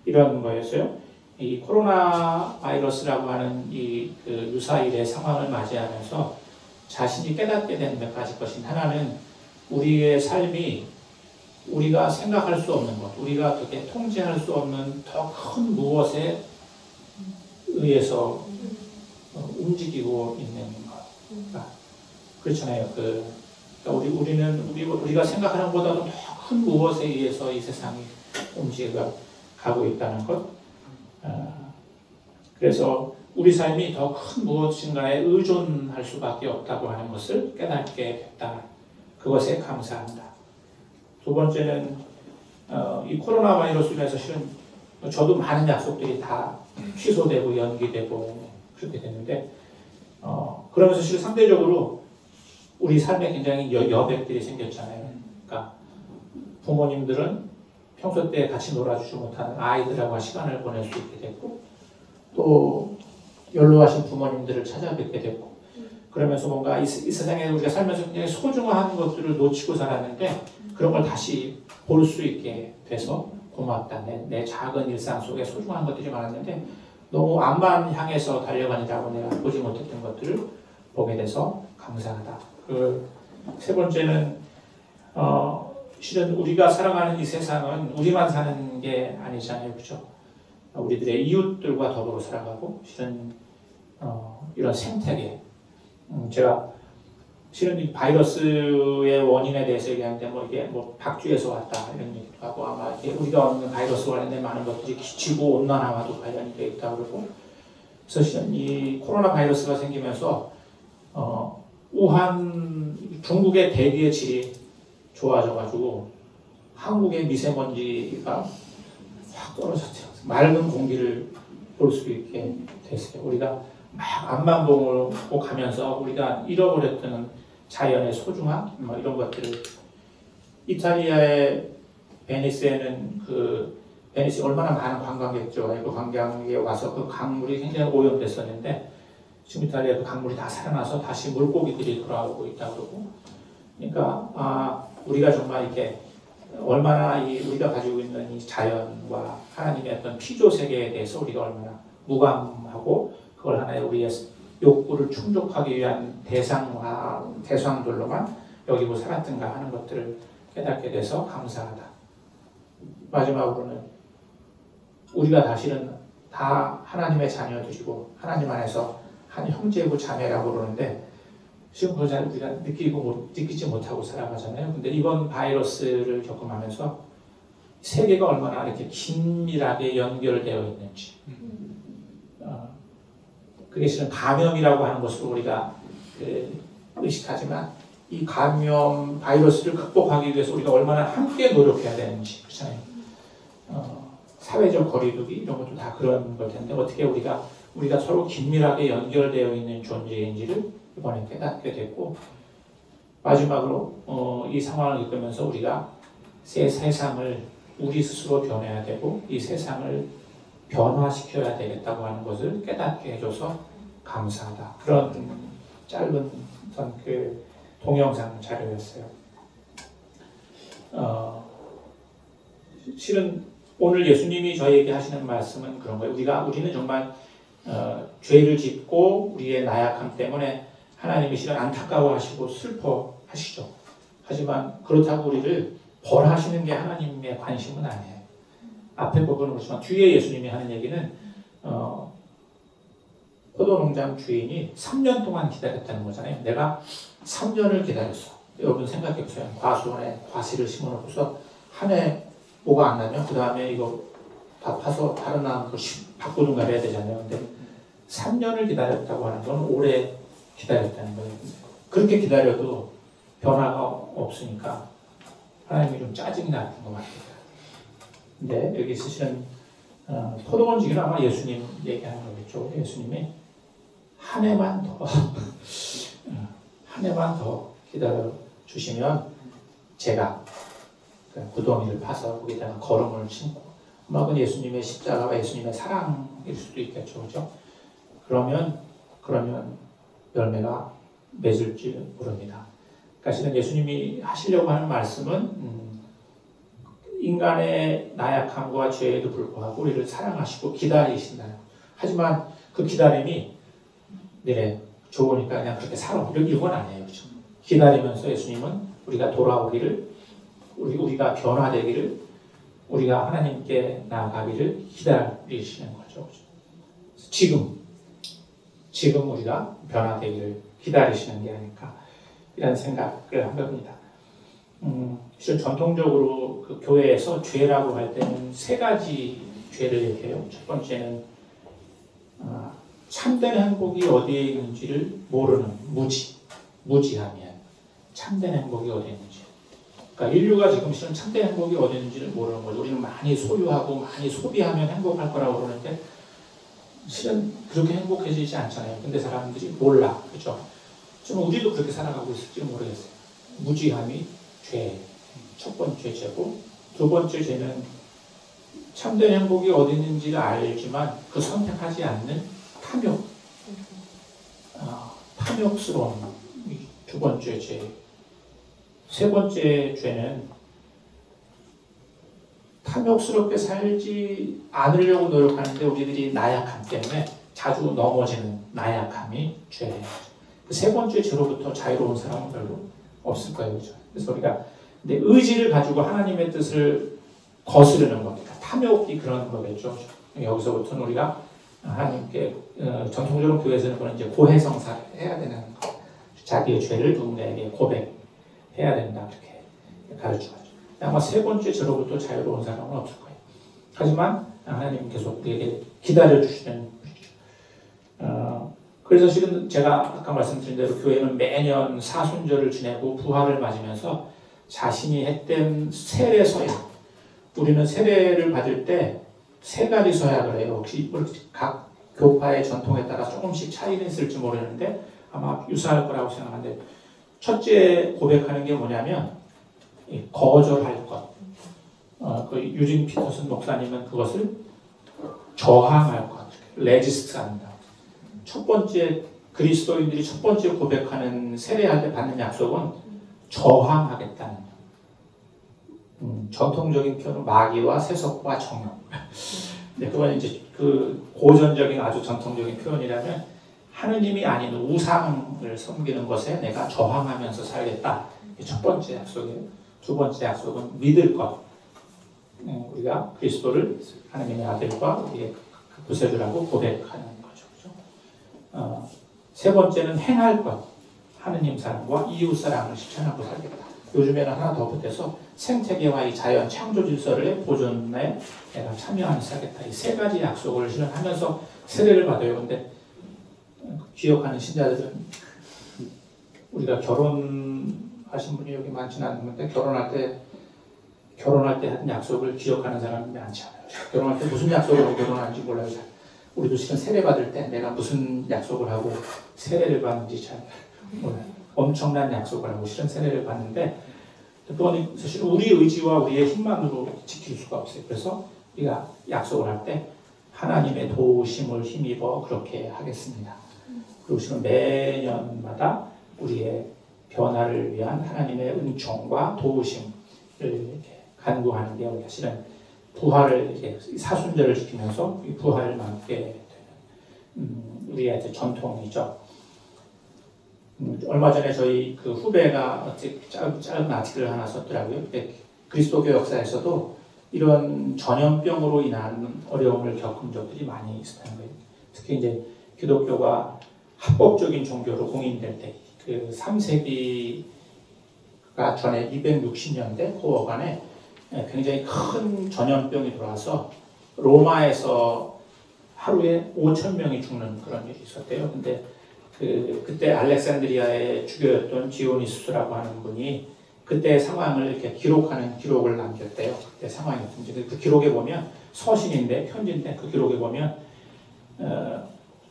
이런 거였어요. 이 코로나 바이러스라고 하는 이 유사일의 상황을 맞이하면서 자신이 깨닫게 된 몇 가지 것인 하나는 우리의 삶이 우리가 생각할 수 없는 것, 우리가 어떻게 통제할 수 없는 더 큰 무엇에 의해서 움직이고 있는 것. 그렇잖아요. 우리가 생각하는 것보다도 더 큰 무엇에 의해서 이 세상이 움직여가고 있다는 것. 그래서 우리 삶이 더 큰 무엇인가에 의존할 수밖에 없다고 하는 것을 깨닫게 됐다. 그것에 감사한다. 두 번째는 이 코로나 바이러스로 인해서 실은 저도 많은 약속들이 다 취소되고 연기되고 그렇게 됐는데 그러면서 실은 상대적으로 우리 삶에 굉장히 여백들이 생겼잖아요. 그러니까 부모님들은 평소 때 같이 놀아주지 못하는 아이들하고 시간을 보낼 수 있게 됐고 또 연로하신 부모님들을 찾아뵙게 됐고 그러면서 뭔가 이 세상에 우리가 살면서 굉장히 소중한 것들을 놓치고 살았는데 그런 걸 다시 볼 수 있게 돼서 고맙다. 내 작은 일상 속에 소중한 것들이 많았는데 너무 앞만 향해서 달려가느라고 내가 보지 못했던 것들을 보게 돼서 감사하다. 세 번째는 실은 우리가 살아가는 이 세상은 우리만 사는 게 아니잖아요. 그렇죠? 우리들의 이웃들과 더불어 살아가고 실은 이런 생태계 제가 실은 이 바이러스의 원인에 대해서 얘기하는데 이게 박쥐에서 왔다 이런 얘기도 하고 아마 이게 우리가 얻는 바이러스 관련된 많은 것들이 지구 온난화와도 관련이 되어 있다고 그러고 그래서 실은 이 코로나 바이러스가 생기면서 우한 중국의 대기의 질이 좋아져가지고 한국의 미세먼지가 확 떨어졌대요. 맑은 공기를 볼 수 있게 됐어요. 우리가 막 앞만 보고 가면서 우리가 잃어버렸던 자연의 소중함 이런 것들을 이탈리아의 베니스에는 베니스 얼마나 많은 관광객들과 그 관광객이 와서 그 강물이 굉장히 오염됐었는데 지금 이탈리아 그 강물이 다 살아나서 다시 물고기들이 돌아오고 있다고 그러고 그러니까 우리가 정말 이렇게 얼마나 우리가 가지고 있는 이 자연과 하나님의 어떤 피조 세계에 대해서 우리가 얼마나 무감하고 그걸 하나의 우리의 욕구를 충족하기 위한 대상들로만 여기고 살았던가 하는 것들을 깨닫게 돼서 감사하다. 마지막으로는 우리가 다시는 다 하나님의 자녀들이고 하나님 안에서 한 형제고 자매라고 그러는데 지금 그걸 잘 우리가 느끼지 못하고 살아가잖아요. 근데 이번 바이러스를 겪으면서 세계가 얼마나 이렇게 긴밀하게 연결되어 있는지. 그게 실은 감염이라고 하는 것으로 우리가 의식하지만 이 감염 바이러스를 극복하기 위해서 우리가 얼마나 함께 노력해야 되는지 그렇잖아요. 사회적 거리두기 이런 것도 다 그런 걸 텐데 어떻게 우리가 서로 긴밀하게 연결되어 있는 존재인지를 이번에 깨닫게 됐고 마지막으로 이 상황을 겪으면서 우리가 새 세상을 우리 스스로 변해야 되고 이 세상을 변화시켜야 되겠다고 하는 것을 깨닫게 해줘서 감사하다. 그런 짧은 그 동영상 자료였어요. 실은 오늘 예수님이 저희에게 하시는 말씀은 그런 거예요. 우리는 정말 죄를 짓고 우리의 나약함 때문에 하나님이 실은 안타까워하시고 슬퍼하시죠. 하지만 그렇다고 우리를 벌하시는 게 하나님의 관심은 아니에요. 앞에 부분은 그렇지만 뒤에 예수님이 하는 얘기는 포도농장 주인이 3년 동안 기다렸다는 거잖아요. 내가 3년을 기다렸어. 여러분 생각해보세요. 과수원에 과실을 심어놓고서 한 해 뭐가 안 나면 그 다음에 이거 다 파서 다른 나무 바꾸든가 해야 되잖아요. 근데 3년을 기다렸다고 하는 건 오래 기다렸다는 거예요. 그렇게 기다려도 변화가 없으니까 하나님이 좀 짜증이 났던 것 같아요. 근데 여기 쓰시는 포도원 주인은 아마 예수님 얘기하는 거겠죠. 예수님이 한 해만 더 기다려 주시면 제가 구덩이를 파서 거기다가 거름을 심고 아마 그건 예수님의 십자가와 예수님의 사랑일 수도 있겠죠. 그렇죠? 그러면 열매가 맺을지 모릅니다. 그러니까 실은 예수님이 하시려고 하는 말씀은 인간의 나약함과 죄에도 불구하고 우리를 사랑하시고 기다리신다는 거죠. 하지만 그 기다림이 좋으니까 그냥 그렇게 살아. 이건 아니에요. 그렇죠? 기다리면서 예수님은 우리가 돌아오기를 우리가 변화되기를 우리가 하나님께 나아가기를 기다리시는 거죠. 지금 우리가 변화되기를 기다리시는 게 아닐까 이런 생각을 한 겁니다. 실은 전통적으로 그 교회에서 죄라고 할 때는 세 가지 죄를 얘기해요. 첫 번째는 참된 행복이 어디에 있는지를 모르는 무지함이에요. 참된 행복이 어디에 있는지. 그러니까 인류가 지금 실은 참된 행복이 어디 있는지를 모르는 거죠. 우리는 많이 소유하고 많이 소비하면 행복할 거라고 그러는데 실은 그렇게 행복해지지 않잖아요. 근데 사람들이 몰라. 그렇죠? 좀 우리도 그렇게 살아가고 있을지 모르겠어요. 무지함이 죄, 첫 번째 죄고 두 번째 죄는 참된 행복이 어디 있는지를 알지만 그 선택하지 않는 탐욕스러운 두 번째 죄. 세 번째 죄는 탐욕스럽게 살지 않으려고 노력하는데 우리들이 나약함 때문에 자주 넘어지는 나약함이 죄예요. 세 번째 죄로부터 자유로운 사람은 별로 없을 거예요. 그렇죠? 그래서 우리가 근데 의지를 가지고 하나님의 뜻을 거스르는 겁니다. 탐욕이 그런 거겠죠. 여기서부터는 우리가 하나님께 전통적으로 교회에서는 그런 이제 고해성사를 해야 되는 거. 자기의 죄를 누군가에게 고백해야 된다 이렇게 가르쳐가죠. 아마 세 번째 죄로부터 자유로운 사람은 없을 거예요. 하지만 하나님은 계속 우리에게 기다려주시는 분이죠. 그래서 실은 제가 아까 말씀드린 대로 교회는 매년 사순절을 지내고 부활을 맞으면서 자신이 했던 세례 서약, 우리는 세례를 받을 때 세 가지 서약을 해요. 혹시 각 교파의 전통에 따라 조금씩 차이는 있을지 모르는데 아마 유사할 거라고 생각하는데 첫째 고백하는 게 뭐냐면 거절할 것. 그 유진 피터슨 목사님은 그것을 저항할 것, 레지스트한다. 첫 번째 그리스도인들이 첫 번째 고백하는 세례할 때 받는 약속은 저항하겠다는. 전통적인 표현은 마귀와 세속과 정욕. 네, 그건 이제 그 고전적인 아주 전통적인 표현이라면 하느님이 아닌 우상을 섬기는 것에 내가 저항하면서 살겠다. 이게 첫 번째 약속이에요. 두 번째 약속은 믿을 것. 우리가 그리스도를 하느님의 아들과 우리의 구세주라고 고백하는 거죠. 그렇죠? 세 번째는 행할 것. 하느님 사랑과 이웃 사랑을 실천하고 살겠다. 요즘에는 하나 더 보태서 생태계와 이 자연 창조 질서를 보존에 내가 참여하는 시작했다. 이 세 가지 약속을 실현하면서 세례를 받아요. 근데 기억하는 신자들은 우리가 결혼하신 분이 여기 많지는 않는데 결혼할 때 한 약속을 기억하는 사람이 많지 않아요. 결혼할 때 무슨 약속을 하고 결혼하는지 몰라요. 잘. 우리도 실은 세례 받을 때 내가 무슨 약속을 하고 세례를 받는지 잘 몰라요. 엄청난 약속을 하고 실은 세례를 받는데 그건 사실 우리 의지와 우리의 힘만으로 지킬 수가 없어요. 그래서 우리가 약속을 할 때 하나님의 도우심을 힘입어 그렇게 하겠습니다. 그리고 지금 매년마다 우리의 변화를 위한 하나님의 은총과 도우심을 이렇게 간구하는 게 우리가 실은 부활을 이제 사순절을 지키면서 이 부활을 맞게 되는 우리의 전통이죠. 얼마 전에 저희 그 후배가 짧은 아티클을 하나 썼더라고요. 그리스도교 역사에서도 이런 전염병으로 인한 어려움을 겪은 적들이 많이 있었다는 거예요. 특히 이제 기독교가 합법적인 종교로 공인될 때, 그 3세기가 전에 260년대 그 어간에 굉장히 큰 전염병이 들어와서 로마에서 하루에 5,000명이 죽는 그런 일이 있었대요. 근데 그때 알렉산드리아의 주교였던 디오니수스라고 하는 분이 그때 상황을 이렇게 기록하는 기록을 남겼대요. 그때 상황이었는지. 그 기록에 보면 서신인데 편지인데 그 기록에 보면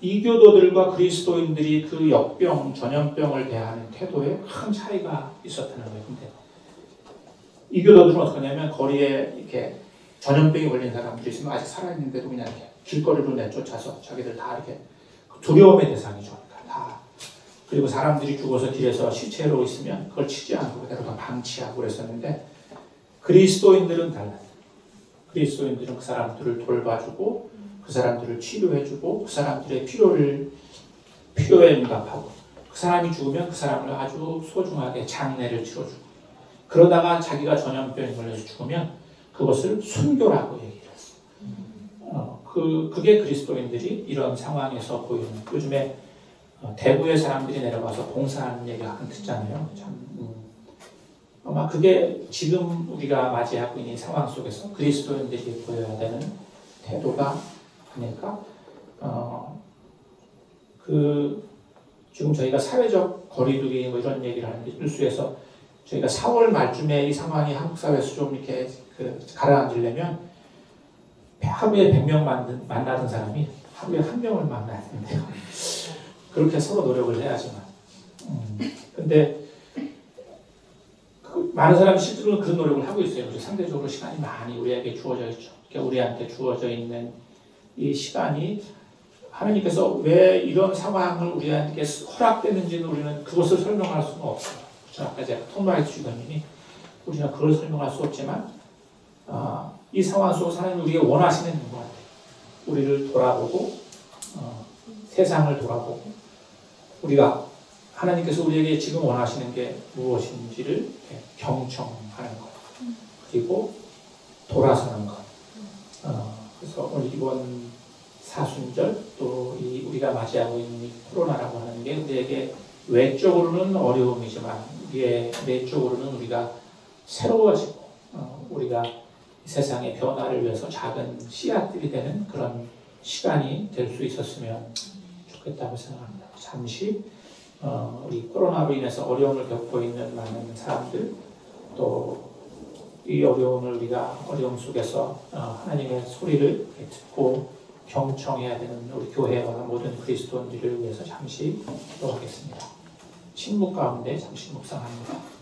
이교도들과 그리스도인들이 그 역병, 전염병을 대하는 태도에 큰 차이가 있었다는 거예요. 근데 이교도들은 어떻게 하냐면 거리에 이렇게 전염병이 걸린 사람들이 있으면 아직 살아있는데도 그냥 이렇게 길거리로 내쫓아서 자기들 다 이렇게 두려움의 대상이죠. 다. 그리고 사람들이 죽어서 길에서 시체로 있으면 그걸 치지 않고 그대로 다 방치하고 그랬었는데 그리스도인들은 달라요. 그리스도인들은 그 사람들을 돌봐주고 그 사람들을 치료해주고 그 사람들의 필요에 응답하고 그 사람이 죽으면 그 사람을 아주 소중하게 장례를 치러주고 그러다가 자기가 전염병에 걸려서 죽으면 그것을 순교라고 얘기를 했어요. 그게 그리스도인들이 이런 상황에서 보이는 요즘에 대구의 사람들이 내려가서 봉사하는 얘기 가끔 듣잖아요. 아마 그게 지금 우리가 맞이하고 있는 상황 속에서 그리스도인들이 보여야 되는 태도가 아닐까? 지금 저희가 사회적 거리두기 뭐 이런 얘기를 하는데 뉴스에서 저희가 4월 말쯤에 이 상황이 한국 사회에서 좀 이렇게 가라앉으려면 하루에 100명 만나던 사람이 하루에 1명을 만나야 된대요. 그렇게 서로 노력을 해야지만. 근데 많은 사람이 실제로 그런 노력을 하고 있어요. 상대적으로 시간이 많이 우리에게 주어져 있죠. 그러니까 우리한테 주어져 있는 이 시간이 하나님께서 왜 이런 상황을 우리한테 허락되는지는 우리는 그것을 설명할 수는 없어요. 아까 제가 통로에 주시더니 우리는 그걸 설명할 수 없지만 이 상황 속에서 하나님 우리가 원하시는 것 같아요. 우리를 돌아보고 세상을 돌아보고 우리가 하나님께서 우리에게 지금 원하시는 게 무엇인지를 경청하는 것 그리고 돌아서는 것. 그래서 오늘 이번 사순절 또 우리가 맞이하고 있는 코로나라고 하는 게 우리에게 외적으로는 어려움이지만 우리의 내적으로는 우리가 새로워지고 우리가 이 세상의 변화를 위해서 작은 씨앗들이 되는 그런 시간이 될 수 있었으면 좋겠다고 생각합니다. 잠시 우리 코로나로 인해서 어려움을 겪고 있는 많은 사람들 또 이 어려움 속에서 하나님의 소리를 듣고 경청해야 되는 우리 교회와 모든 그리스도인들을 위해서 잠시 기도하겠습니다. 침묵 가운데 잠시 묵상합니다.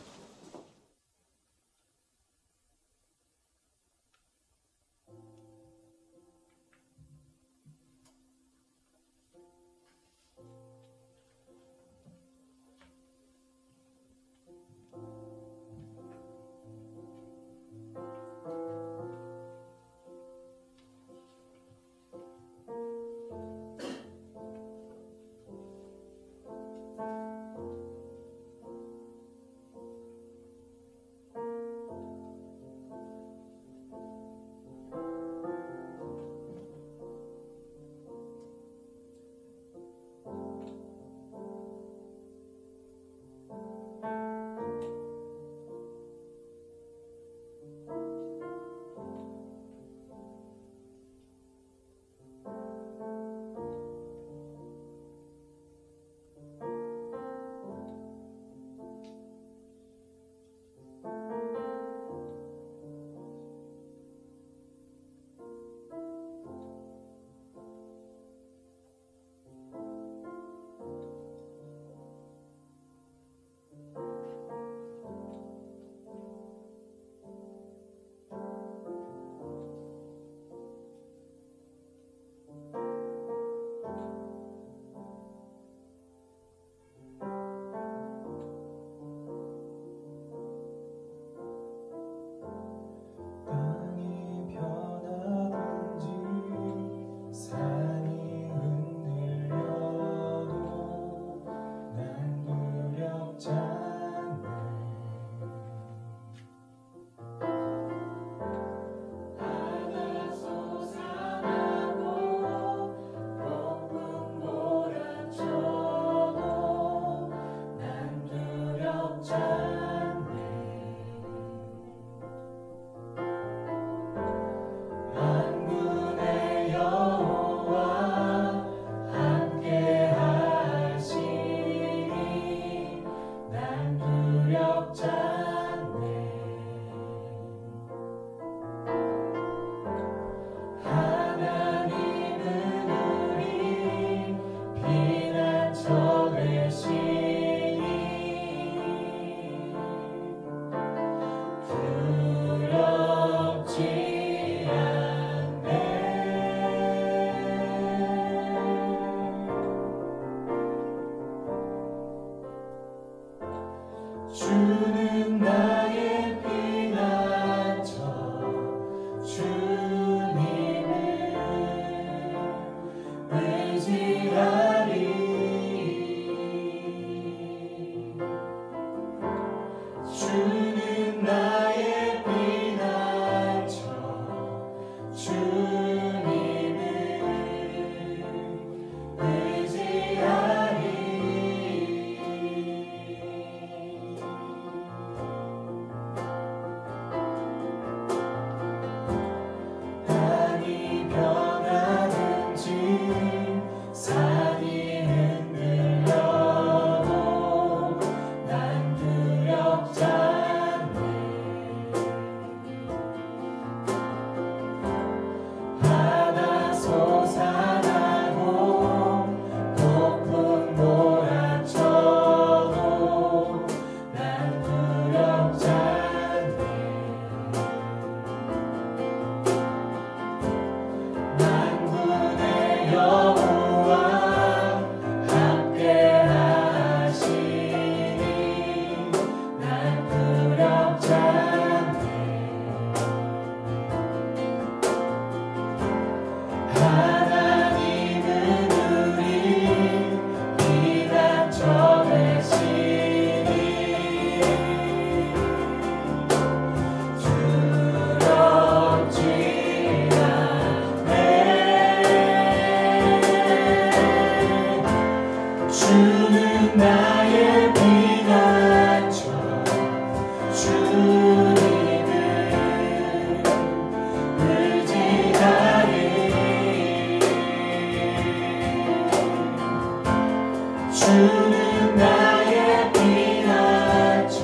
주는 나의 피난처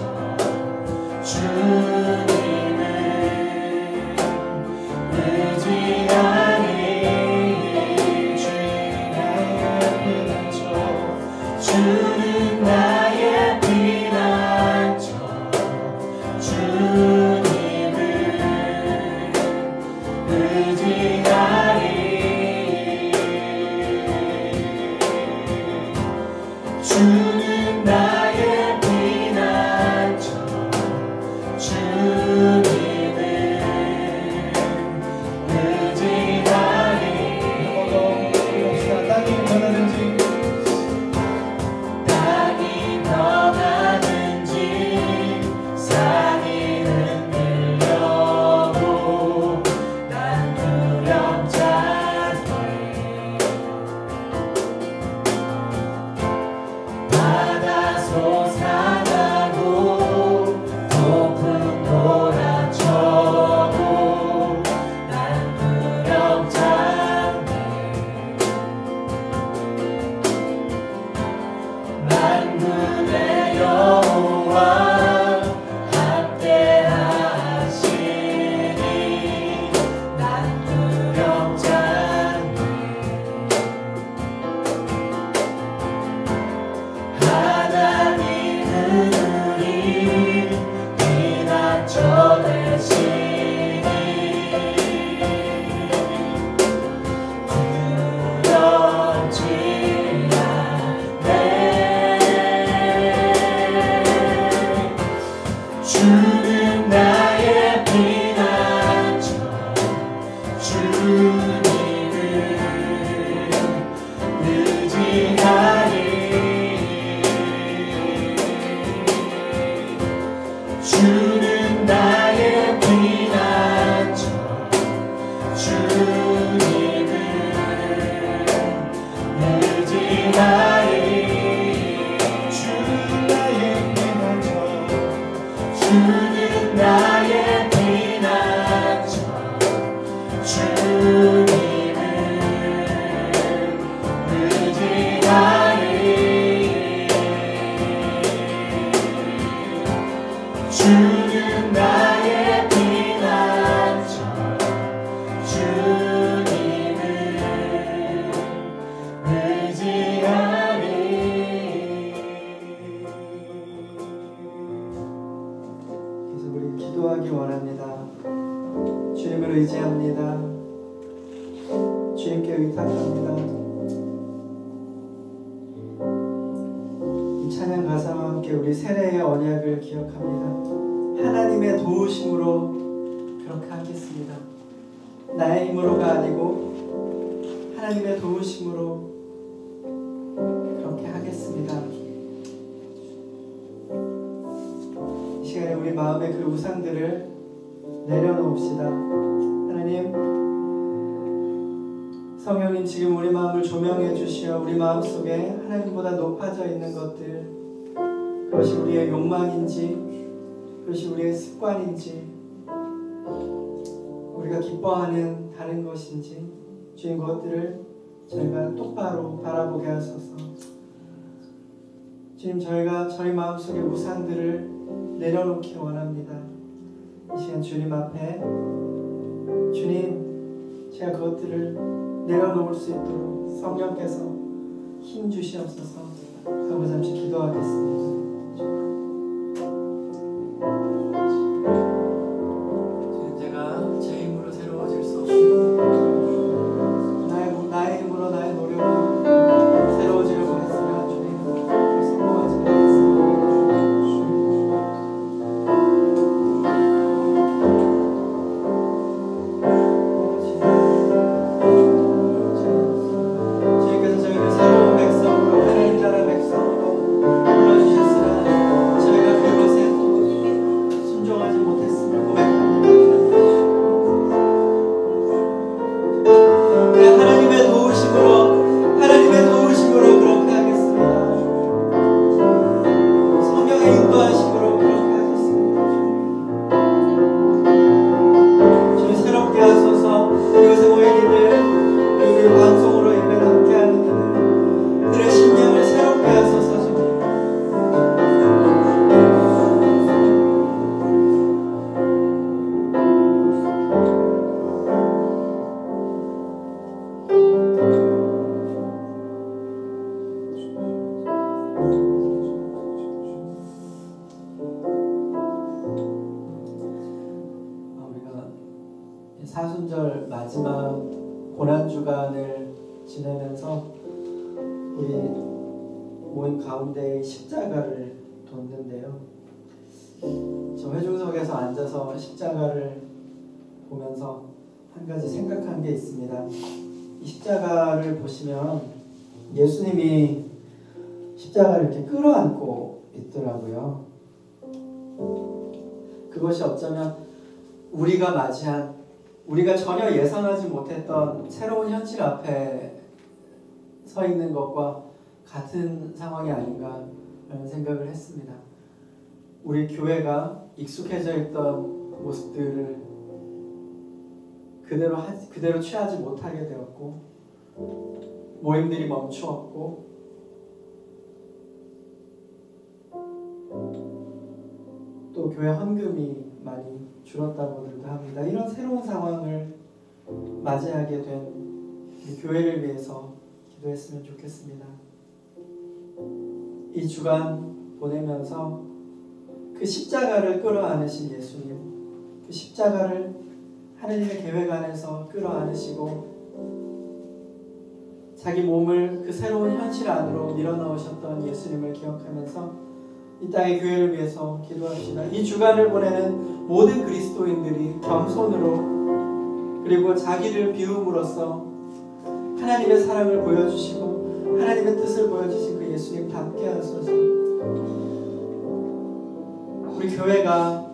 주님을 의지하니 주는 나의 피난처 주는 나의 피난처 주님을 의지하니 주는 나의 피난처 주님을 의지하니 땅이 변하는지 산이 흔들려도 난 두렵지 않네 바다 솟아나고 폭풍 몰아쳐도 난 두렵지 않네 만군의 여호와 함께하시니 난 두렵지 않네 하나님은 우리 피난처 되시니 두렵지 않네 주는 나의 피난처 주님을 의지하니 주는 나의 피난처 주님을 의지하니 주는 나의 피난처 주는 나의 피난처 주님을 의지하니 주는 나의 피난처 주님을 의지하니 그래서 우리 기도하기 원합니다. 주님을 의지합니다. 주님께 의탁합니다. 이 찬양 가사와 함께 우리 세례의 언약을 기억합니다. 하나님의 도우심으로 그렇게 하겠습니다. 나의 힘으로가 아니고 하나님의 도우심으로 그렇게 하겠습니다. 이 시간에 우리 마음의 그 우상들을 내려놓읍시다. 하나님, 성령님 지금 우리 마음을 조명해 주시어 우리 마음속에 하나님보다 높아져 있는 것들, 그것이 우리의 욕망인지 그것이 우리의 습관인지 우리가 기뻐하는 다른 것인지 주님 그것들을 저희가 똑바로 바라보게 하소서. 주님 저희가 저희 마음속의 우상들을 내려놓기 원합니다. 이 시간 주님 앞에 주님 제가 그것들을 내려놓을 수 있도록 성령께서 힘 주시옵소서. 하고 잠시 기도하겠습니다. 제가 제 힘으로 새로워질 수 없습니다. 나의 힘으로 나의 노력으로 새로워지려고 했으나 주님 성공하지 못했습니다. 주님께서 저희를 새로운 백성으로 하나님 나라 백성으로 불러주셨으나 저희가 그것에 순종하지 못했음을 고백합니다. 하나님의 도우심으로 그렇게 하겠습니다. 성령의 인도하심으로 그렇게 하겠습니다. 주님 새롭게 하소서. 이곳에 모인 이들 그리고 방송으로 예배를 함께하는 이들 그들의 심령을 새롭게 하소서. 우리가 사순절 마지막 고난주간을 지내면서 우리 모임 가운데 십자가를 뒀는데요. 저 회중석에서 앉아서 십자가를 보면서 한 가지 생각한 게 있습니다. 이 십자가를 보시면 예수님이 십자가를 이렇게 끌어안고 있더라고요. 그것이 어쩌면 우리가 전혀 예상하지 못했던 새로운 현실 앞에 서 있는 것과 같은 상황이 아닌가라는 생각을 했습니다. 우리 교회가 익숙해져 있던 모습들을 그대로 취하지 못하게 되었고, 모임들이 멈추었고, 또 교회 헌금이 많이 줄었다고들도 합니다. 이런 새로운 상황을 맞이하게 된 교회를 위해서 기도했으면 좋겠습니다. 이 주간 보내면서 그 십자가를 끌어안으신 예수님, 그 십자가를 하나님의 계획 안에서 끌어안으시고 자기 몸을 그 새로운 현실 안으로 밀어넣으셨던 예수님을 기억하면서 이 땅의 교회를 위해서 기도합시다. 이 주간을 보내는 모든 그리스도인들이 겸손으로 그리고 자기를 비움으로써 하나님의 사랑을 보여주시고 하나님의 뜻을 보여주신 그 예수님답게 하소서. 우리 교회가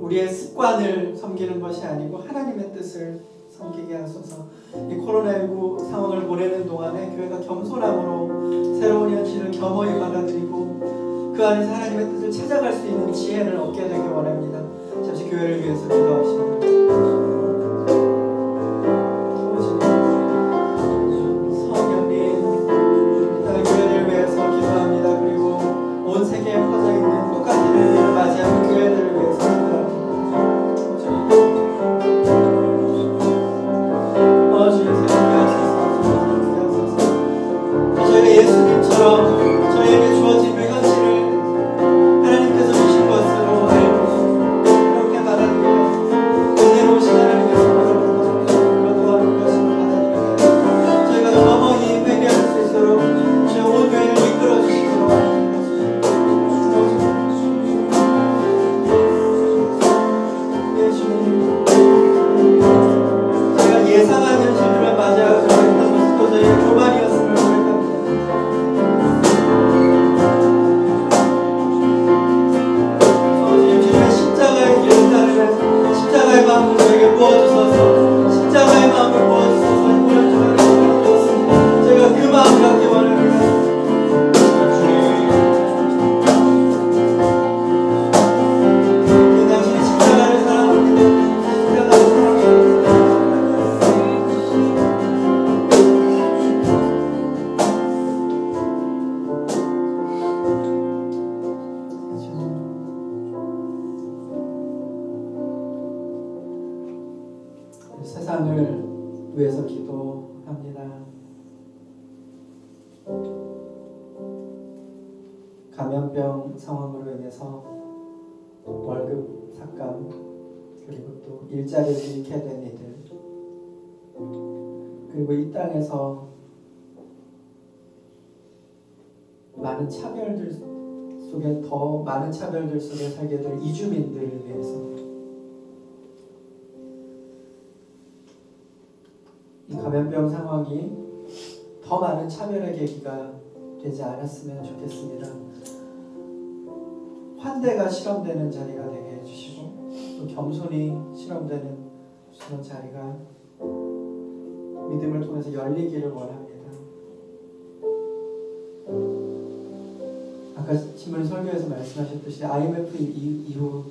우리의 습관을 섬기는 것이 아니고 하나님의 뜻을 섬기게 하소서. 이 코로나19 상황을 보내는 동안에 교회가 겸손함으로 새로운 현실을 겸허히 받아들이고 그 안에서 하나님의 뜻을 찾아갈 수 있는 지혜를 얻게 되길 원합니다. 잠시 교회를 위해서 기도합시다. 저희에게 주어진 그 현실을 하나님께서 주신 것으로 알고 그렇게 받아들여 은혜로우신 하나님께서 그것도 하는 것을 받아들여 저희가 겸허히 회개할 수 있도록 주의 온 교회를 이끌어 주시도록 저희가 예상한 현실들을 맞이하고 있던 것도 저희의 교만이었음을 십자가의 마음을 저에게 부어주소서. 십자가의 마음을 부어주소서. 제가 그 마음 갖기 원합니다. 당신이 십자가를 사랑합니다. 십자가를 사랑합니다. 세상을 위해서 기도합니다. 감염병 상황으로 인해서 월급 삭감 그리고 또 일자리를 잃게 된 이들 그리고 이 땅에서 많은 차별들 속에 더 많은 차별들 속에 살게 될 이주민들을 위해서 이 감염병 상황이 더 많은 차별의 계기가 되지 않았으면 좋겠습니다. 환대가 실험되는 자리가 되게 해주시고 또 겸손히 실험되는 그런 자리가 믿음을 통해서 열리기를 원합니다. 아까 신부님 설교에서 말씀하셨듯이 IMF 이후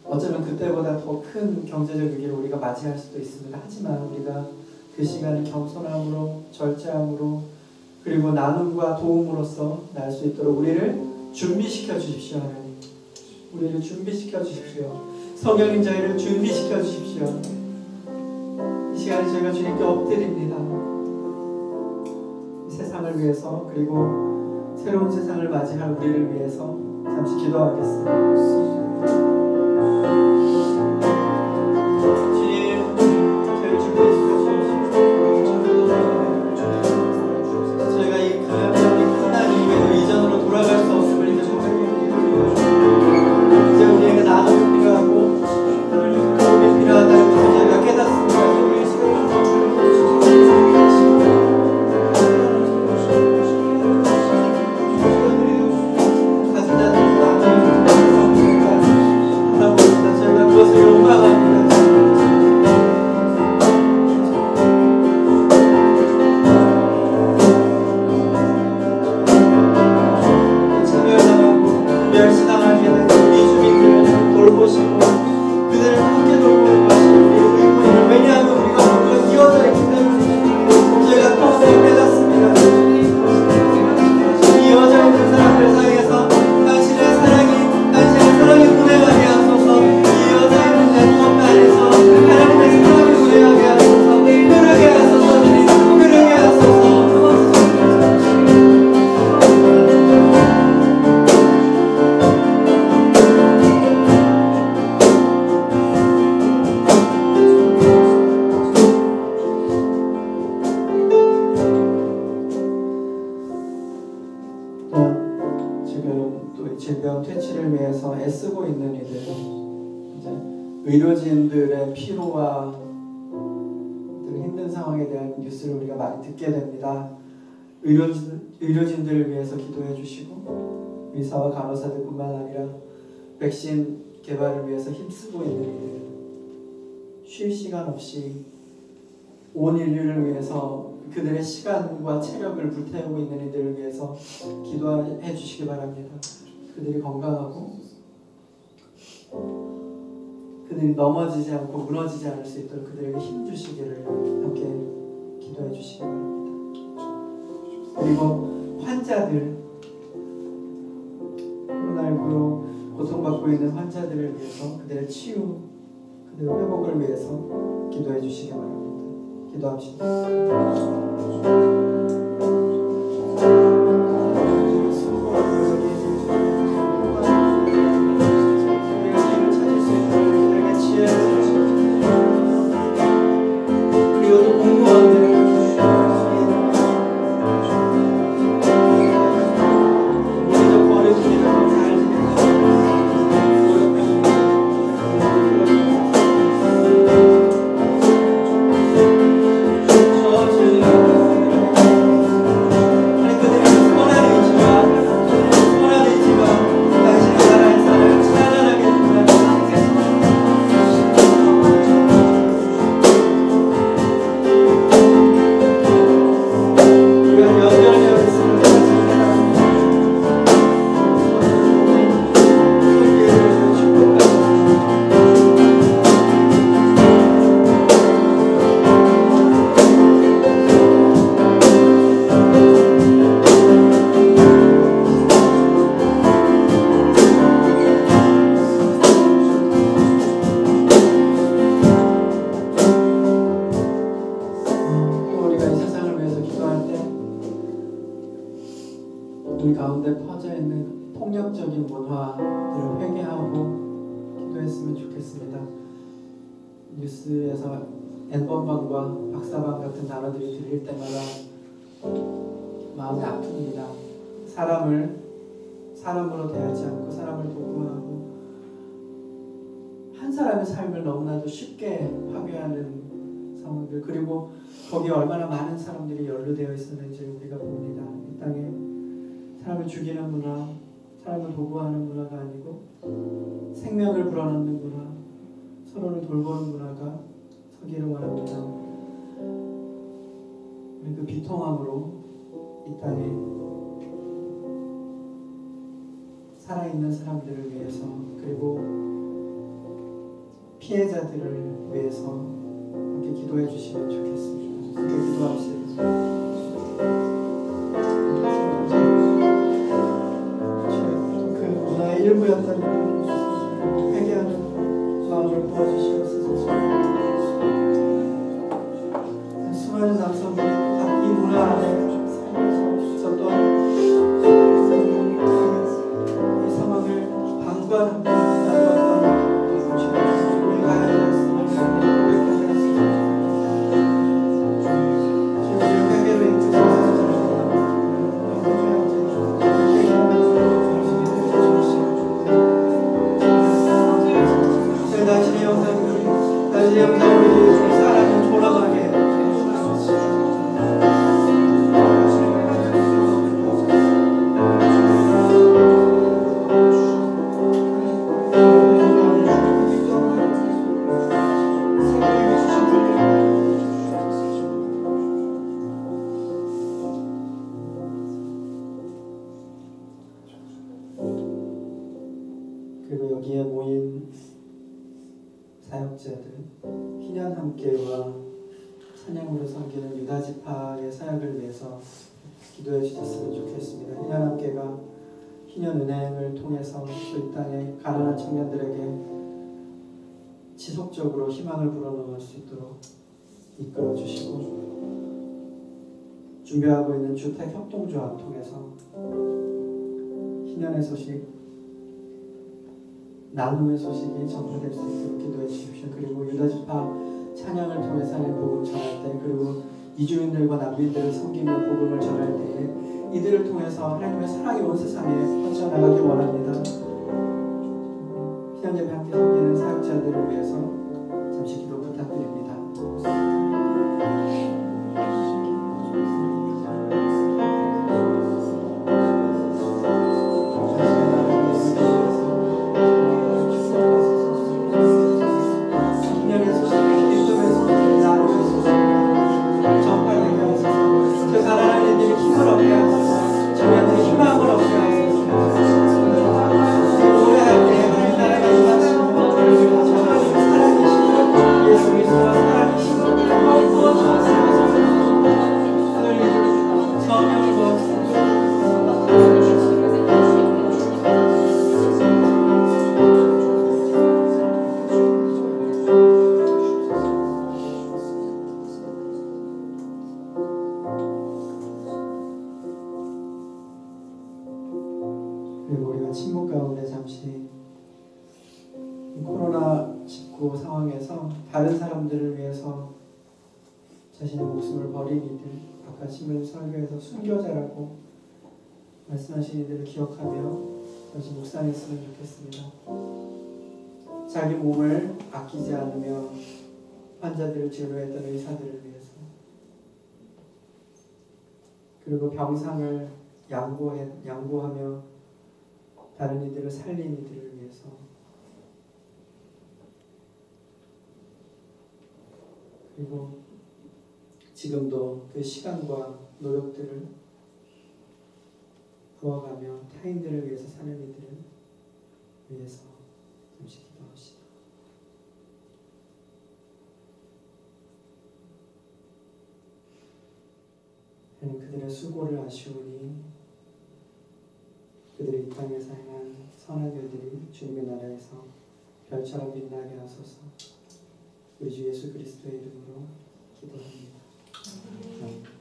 어쩌면 그때보다 더 큰 경제적 위기를 우리가 맞이할 수도 있습니다. 하지만 우리가 그 시간을 겸손함으로 절제함으로 그리고 나눔과 도움으로써 날 수 있도록 우리를 준비시켜 주십시오. 하나님 우리를 준비시켜 주십시오. 성령님 저희를 준비시켜 주십시오. 이 시간에 저희가 주님께 엎드립니다. 이 세상을 위해서 그리고 새로운 세상을 맞이할 우리를 위해서 잠시 기도하겠습니다. 주님, 저희 주께서 저희가 이 감염병이 끝난 이후에도 이전으로 돌아갈 수 없음을 이제 이제 우리에게 나눔이 필요하고 도움이 필요하다는 것을 저희가 깨닫습니다. 질병 퇴치를 위해서 애쓰고 있는 이들, 이제 의료진들의 피로와 힘든 상황에 대한 뉴스를 우리가 많이 듣게 됩니다. 의료진들을 위해서 기도해 주시고 의사와 간호사들뿐만 아니라 백신 개발을 위해서 힘쓰고 있는 이들, 쉴 시간 없이 온 인류를 위해서 그들의 시간과 체력을 불태우고 있는 이들을 위해서 기도해 주시기 바랍니다. 그들이 건강하고 그들이 넘어지지 않고 무너지지 않을 수 있도록 그들에게 힘 주시기를 함께 기도해 주시기 바랍니다. 그리고 환자들, 코로나19로 고통받고 있는 환자들을 위해서 그들의 치유, 그들의 회복을 위해서 기도해 주시기 바랍니다. 기도합시다. 우리 가운데 퍼져 있는 폭력적인 문화들을 회개하고 기도했으면 좋겠습니다. 뉴스에서 N번방과 박사방 같은 단어들이 들릴 때마다 마음이 아픕니다. 사람으로 대하지 않고 사람을 도구하고 한 사람의 삶을 너무나도 쉽게 파괴하는 상황들, 그리고 거기에 얼마나 많은 사람들이 연루되어 있었는지 우리가 봅니다. 이 땅에 사람을 죽이는 문화, 사람을 도구하는 문화가 아니고 생명을 불어넣는 문화, 서로를 돌보는 문화가 서기를 원합니다. 우리 그 비통함으로 이 땅에 살아있는 사람들을 위해서, 그리고 피해자들을 위해서 함께 기도해 주시면 좋겠습니다. 함께 기도합시다. 일부였다는 회개하는 마음을 도와주시옵소서. 수많은 남성들이 이 문화 안에 살면서 있었던 여기에 모인 사역자들, 희년 함께와 찬양으로 섬기는 유다지파의 사역을 위해서 기도해 주셨으면 좋겠습니다. 희년 함께가 희년 은행을 통해서 이 땅의 가난한 청년들에게 지속적으로 희망을 불어넣을 수 있도록 이끌어 주시고, 준비하고 있는 주택협동조합 통해서 희년의 소식, 나눔의 소식이 전파될 수 있도록 기도해 주십시오. 그리고 유다지파 찬양을 통해서 하나님 복음 전할 때, 그리고 이주민들과 난민들을 섬기며 복음을 전할 때에 이들을 통해서 하나님의 사랑이 온 세상에 퍼져나가기 원합니다. 희년예배 함께 섬기는 사역자들을 위해서 잠시 기도 부탁드립니다. 그리고 우리가 침묵 가운데 잠시 코로나19 상황에서 다른 사람들을 위해서 자신의 목숨을 버린 이들, 아까 신문 설교에서 순교자라고 말씀하신 이들을 기억하며 잠시 묵상했으면 좋겠습니다. 자기 몸을 아끼지 않으며 환자들을 치료했던 의사들을 위해서, 그리고 병상을 양보하며 다른 이들을 살린 이들을 위해서, 그리고 지금도 그 시간과 노력들을 부어가며 타인들을 위해서 사는 이들을 위해서 잠시 기도합시다. 하나님, 그들의 수고를 아쉬우니 그들이 이 땅에서 행한 선한 일들이 주님의 나라에서 별처럼 빛나게 하소서. 우리 주 예수 그리스도의 이름으로 기도합니다. 아멘.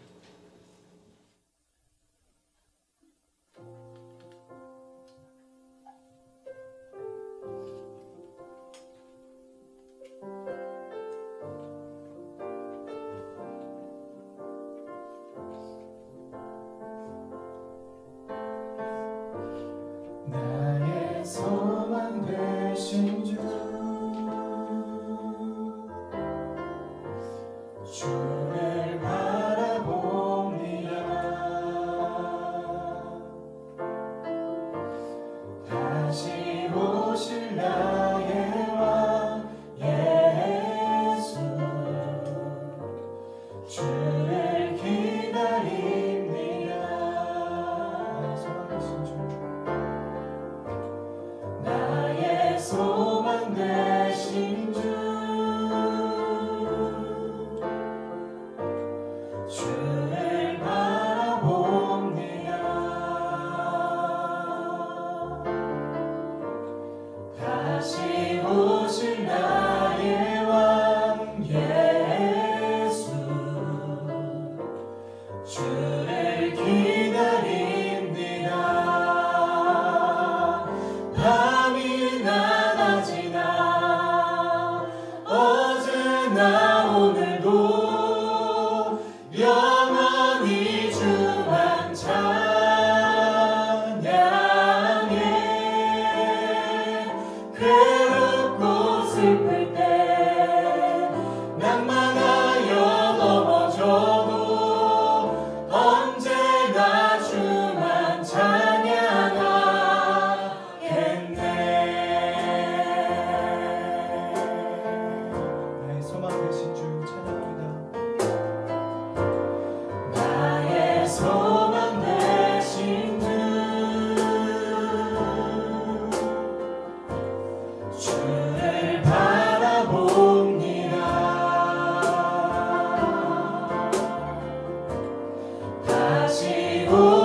나의 소망 되신 주, 주를 바라보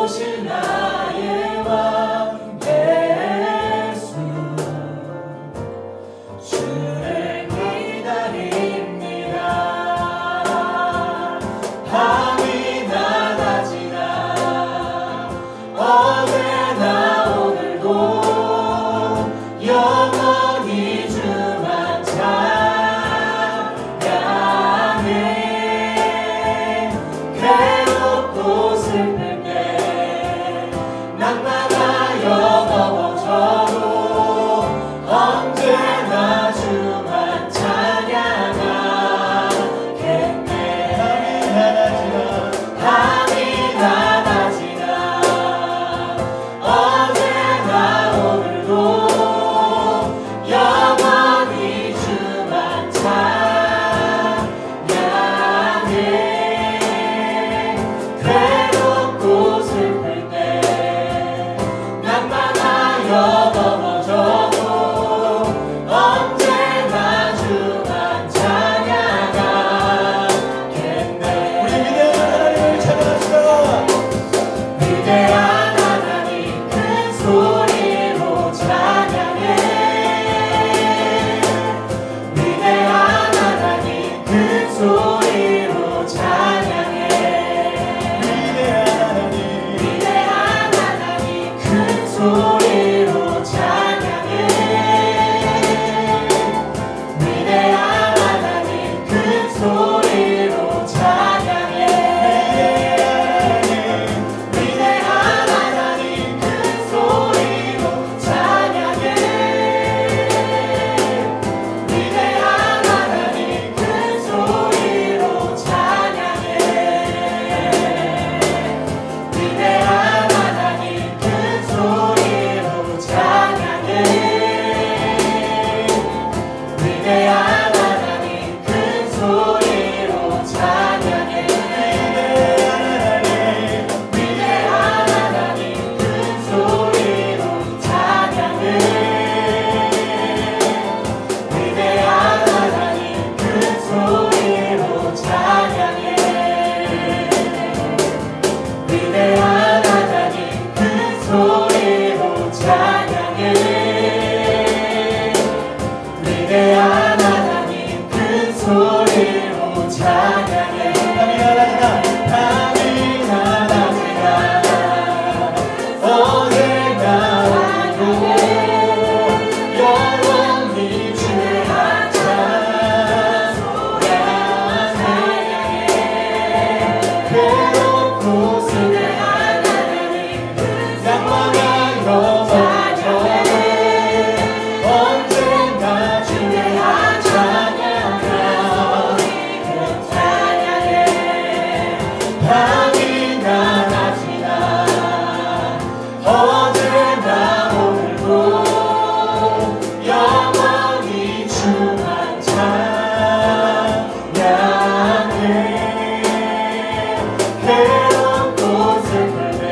오실 나의 왕 예수 주를 기다립니다. 밤이나 낮이나 어제나 오늘도 영원히 주만 찬양해. 괴롭고 슬플 때 낭만하여 넘어져도 언제나 주만 찬양하겠네. 밤이나 낮이나 어제나 오늘도 영원히 주만 찬양해. 괴롭고 슬플 때 낭만하여 넘어져도 언제나 주만 찬양하겠네. 우리 위대한 하나님을 찬양합시다. 위대한 하나님 큰 소리로 찬양해. 위대한 하나님 큰 소리로 찬양해. 위대한 하나님 큰 소리로 찬양해. 위대한 하나님 큰 소리로 찬양해. 위대한 하나님 큰 소리로 찬양해. 위대한 하나님 큰 소리로 찬양해. 위대한 하나님 큰 소리로 찬양해. 위대한 하나님 큰 소리로 찬양해. 위대한 하나님 큰 소리로 찬양해. 위대한 하나님 큰 소리로 찬양해. 위대한 하나님 큰 소리로 찬양해. 위대한 하나님 큰 소리로 찬양해. 밤이나 낮이나 어제나 오늘도 영원히 주만 찬양해. 괴롭고 슬픈 낭만하여 넘어져도 언제나 주의 찬양해. 밤이나 낮이나 어제나 오늘도 영원히 주만 찬양해. 괴롭고 슬플 때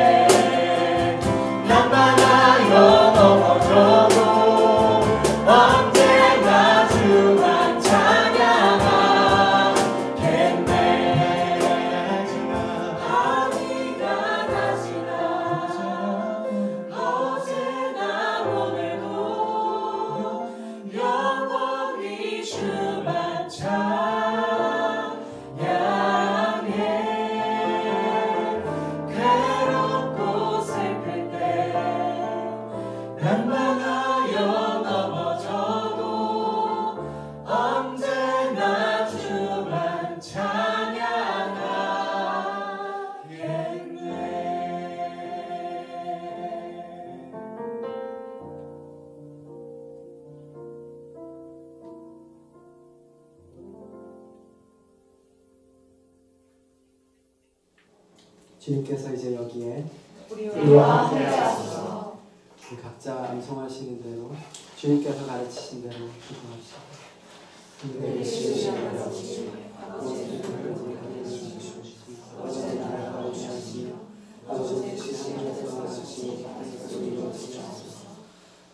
낭만하여 넘어져도 언제나 주만 찬양하겠네. 밤이나 낮이나 어제나 오늘도 영원히 주만 찬양해. 괴롭고 슬플 때 낭만하여 넘어져도 언제나 주만 찬양하겠네. 주님께서 이제 여기에 우리와 함께 하소서. 각자 암송하시는 대로 주님께서 가르치신 대로 기도합시다. 우리 주시는 아버지, 아버지는 어제 나라가 오시며 아버지 주신 하늘에서 주신 약속이 이루어지옵소서.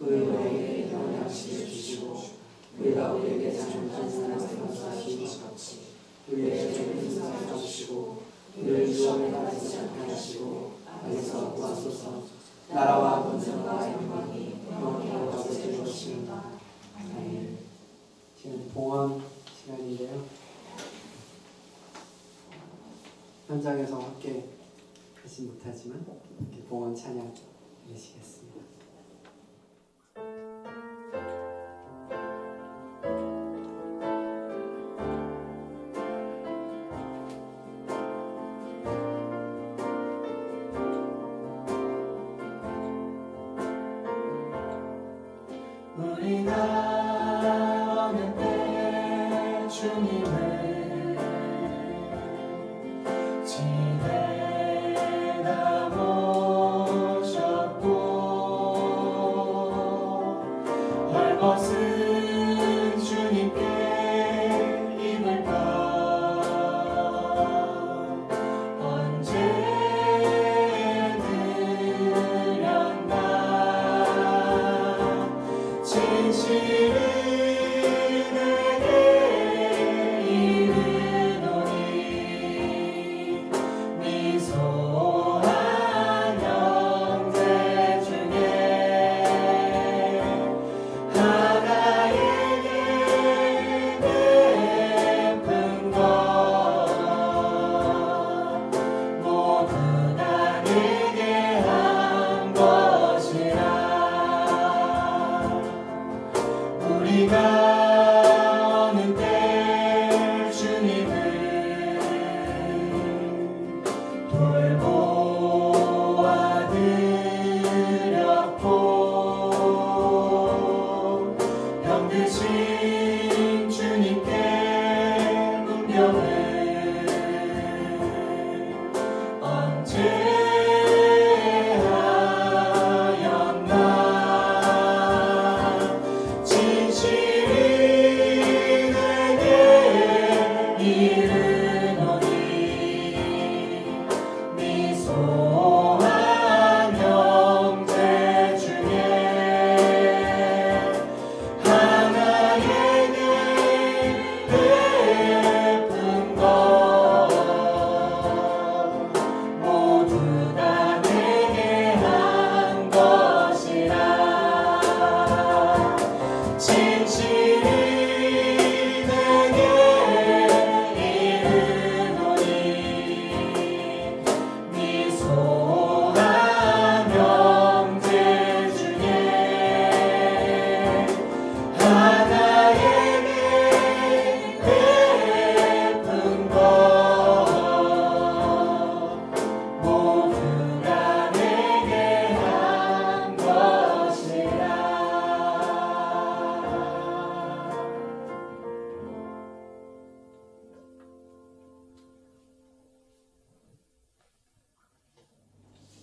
우리에게 일용할 양식을 주시고 우리가 우리에게 잘못한 사람을 용서하시니 우리의 죄를 용서하여 주시고 우리를 유혹에 빠지지 않게 하시고 악에서 나라와 권세와 영광이 영원히 아버지의 것입니다. 아멘. 지금 봉헌 시간인데요. 현장에서 함께 하지 못하지만 이렇게 봉헌 찬양 드리시겠습니다. 우리가 어느 때 주님을 지내다 모셨고 헐벗은 주님께 입을 펴 언제 드렸나 진실을 내게 이르노니 미소한 형제 중에 하나에게 베푼 것 모두 다 내게 한 것이라 우리가 어느 때 주님을 돌보아 드렸고 병드신 주님께 문병을 언제 하였나 진실이 내게 이르노니 미소한 형제 중에 하나에게 베푼 것 모두 다 내게 한 것이라 진실이 내게 이르노니 미소한 형제 중에 하나에게 베푼 것 모두 다 내게 한 것이라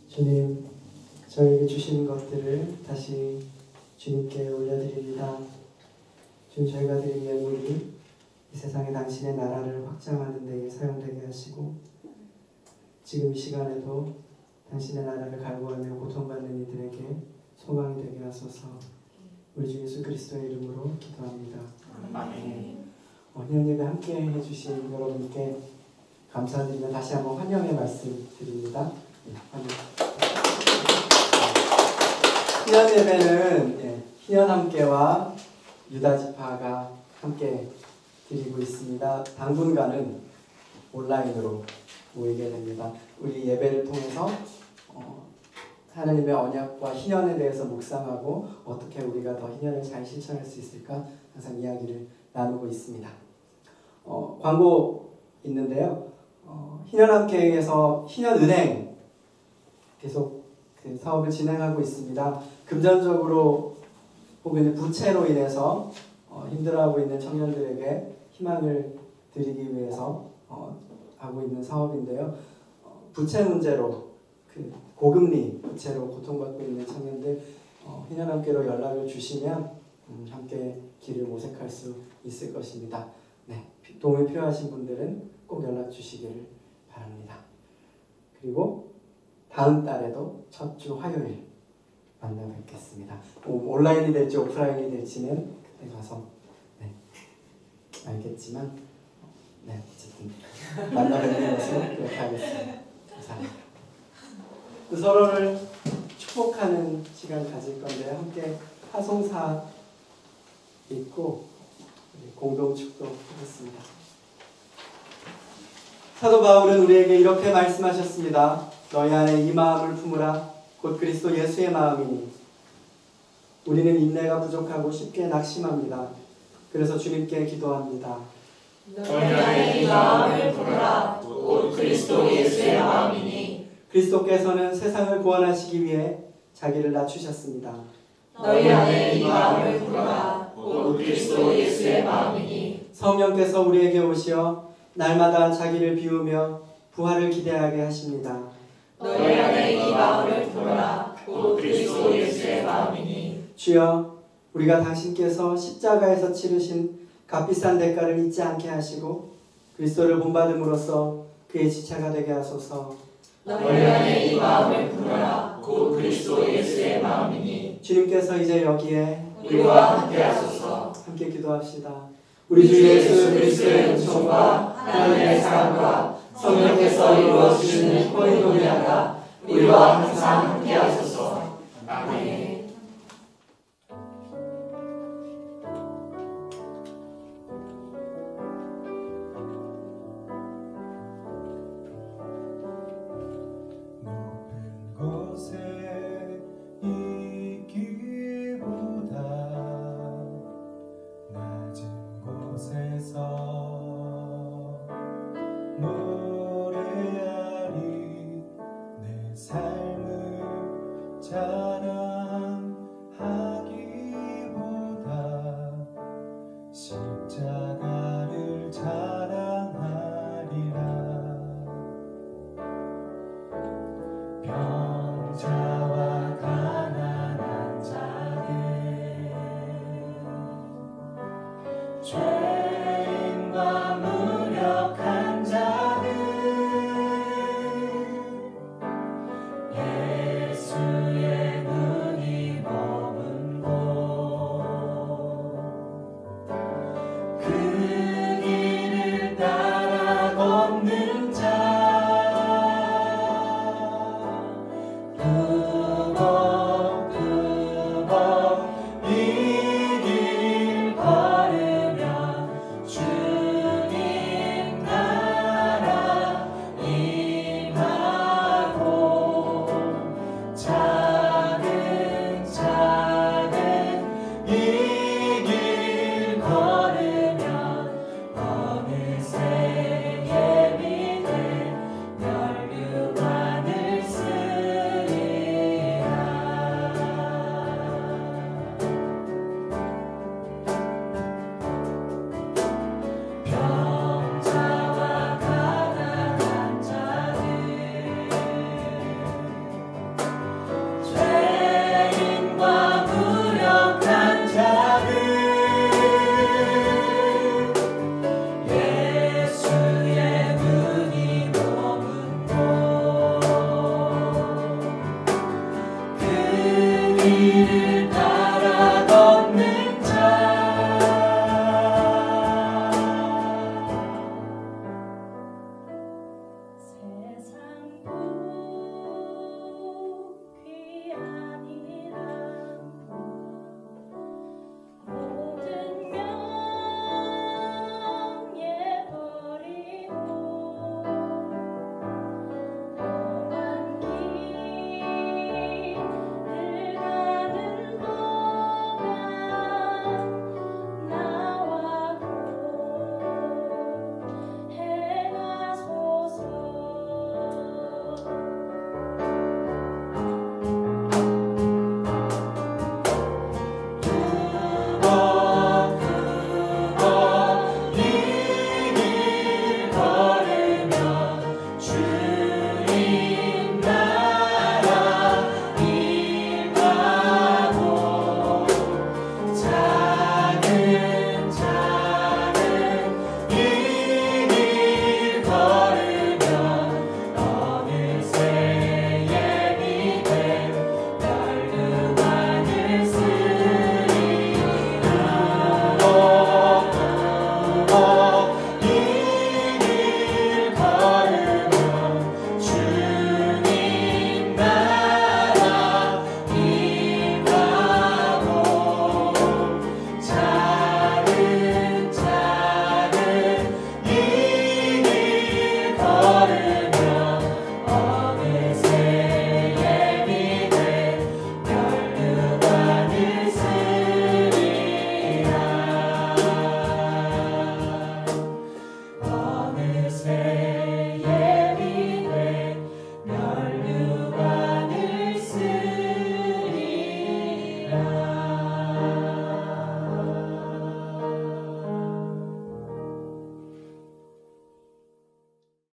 주님, 저에게 주시는 것들을 다시 주님께 올려드립니다. 주님, 저희가 드린 예물이 이 세상에 당신의 나라를 확장하는 데에 사용되게 하시고 지금 이 시간에도 당신의 나라를 갈구하며 고통받는 이들에게 소망이 되게 하소서. 우리 주 예수 그리스도의 이름으로 기도합니다. 헌혈 예배 함께 해주신 여러분께 감사드리며 다시 한번 환영의 말씀 드립니다. 희연 예배는 희연 함께와 유다 지파가 함께 드리고 있습니다. 당분간은 온라인으로 모이게 됩니다. 우리 예배를 통해서 하나님의 언약과 희연에 대해서 묵상하고 어떻게 우리가 더 희연을 잘 실천할 수 있을까 항상 이야기를 나누고 있습니다. 광고 있는데요. 희연함께에서 희연은행 계속 그 사업을 진행하고 있습니다. 금전적으로 혹은 부채로 인해서 힘들어하고 있는 청년들에게 희망을 드리기 위해서 하고 있는 사업인데요. 부채 문제로 그 고금리 부채로 고통받고 있는 청년들 희년함께로 연락을 주시면 함께 길을 모색할 수 있을 것입니다. 네, 도움이 필요하신 분들은 꼭 연락 주시기를 바랍니다. 그리고 다음 달에도 첫 주 화요일 만나 뵙겠습니다. 온라인이 될지 오프라인이 될지는 그때 가서 알겠지만 어쨌든 만나 뵙는 것으로 그렇게 하겠습니다. 감사합니다. 서로를 축복 축복하는 시간 가질 건데요. 함께 파송사 읽고 공동 축도하겠습니다. 사도 바울은 우리에게 이렇게 말씀하셨습니다. 너희 안에 이 마음을 품으라. 곧 그리스도 예수의 마음이니. 우리는 인내가 부족하고 쉽게 낙심합니다. 그래서 주님께 기도합니다. 너희 안에 이 마음을 품으라. 곧 그리스도 예수의 마음이니. 그리스도께서는 세상을 구원하시기 위해 자기를 낮추셨습니다. 너희 안에 이 마음을 품으라. 곧 그리스도 예수의 마음이니. 성령께서 우리에게 오시어 날마다 자기를 비우며 부활을 기대하게 하십니다. 너희 안에 이 마음을 품으라. 곧 그리스도 예수의 마음이니. 주여, 우리가 당신께서 십자가에서 치르신 값비싼 대가를 잊지 않게 하시고 그리스도를 본받음으로써 그의 지체가 되게 하소서. 너희 안에 이 마음을 품으라. 곧 그리스도 예수의 마음이니. 주님께서 이제 여기에 우리와 함께 하소서. 함께 기도합시다. 우리 주 예수 그리스도의 은총과 하나님의 사랑과 성령께서 이루어 주시는 코이노니아가 우리와 항상 함께 하소서. 아멘. 높은 곳에 있기보다 낮은 곳에서 노래하리 내 삶을 잘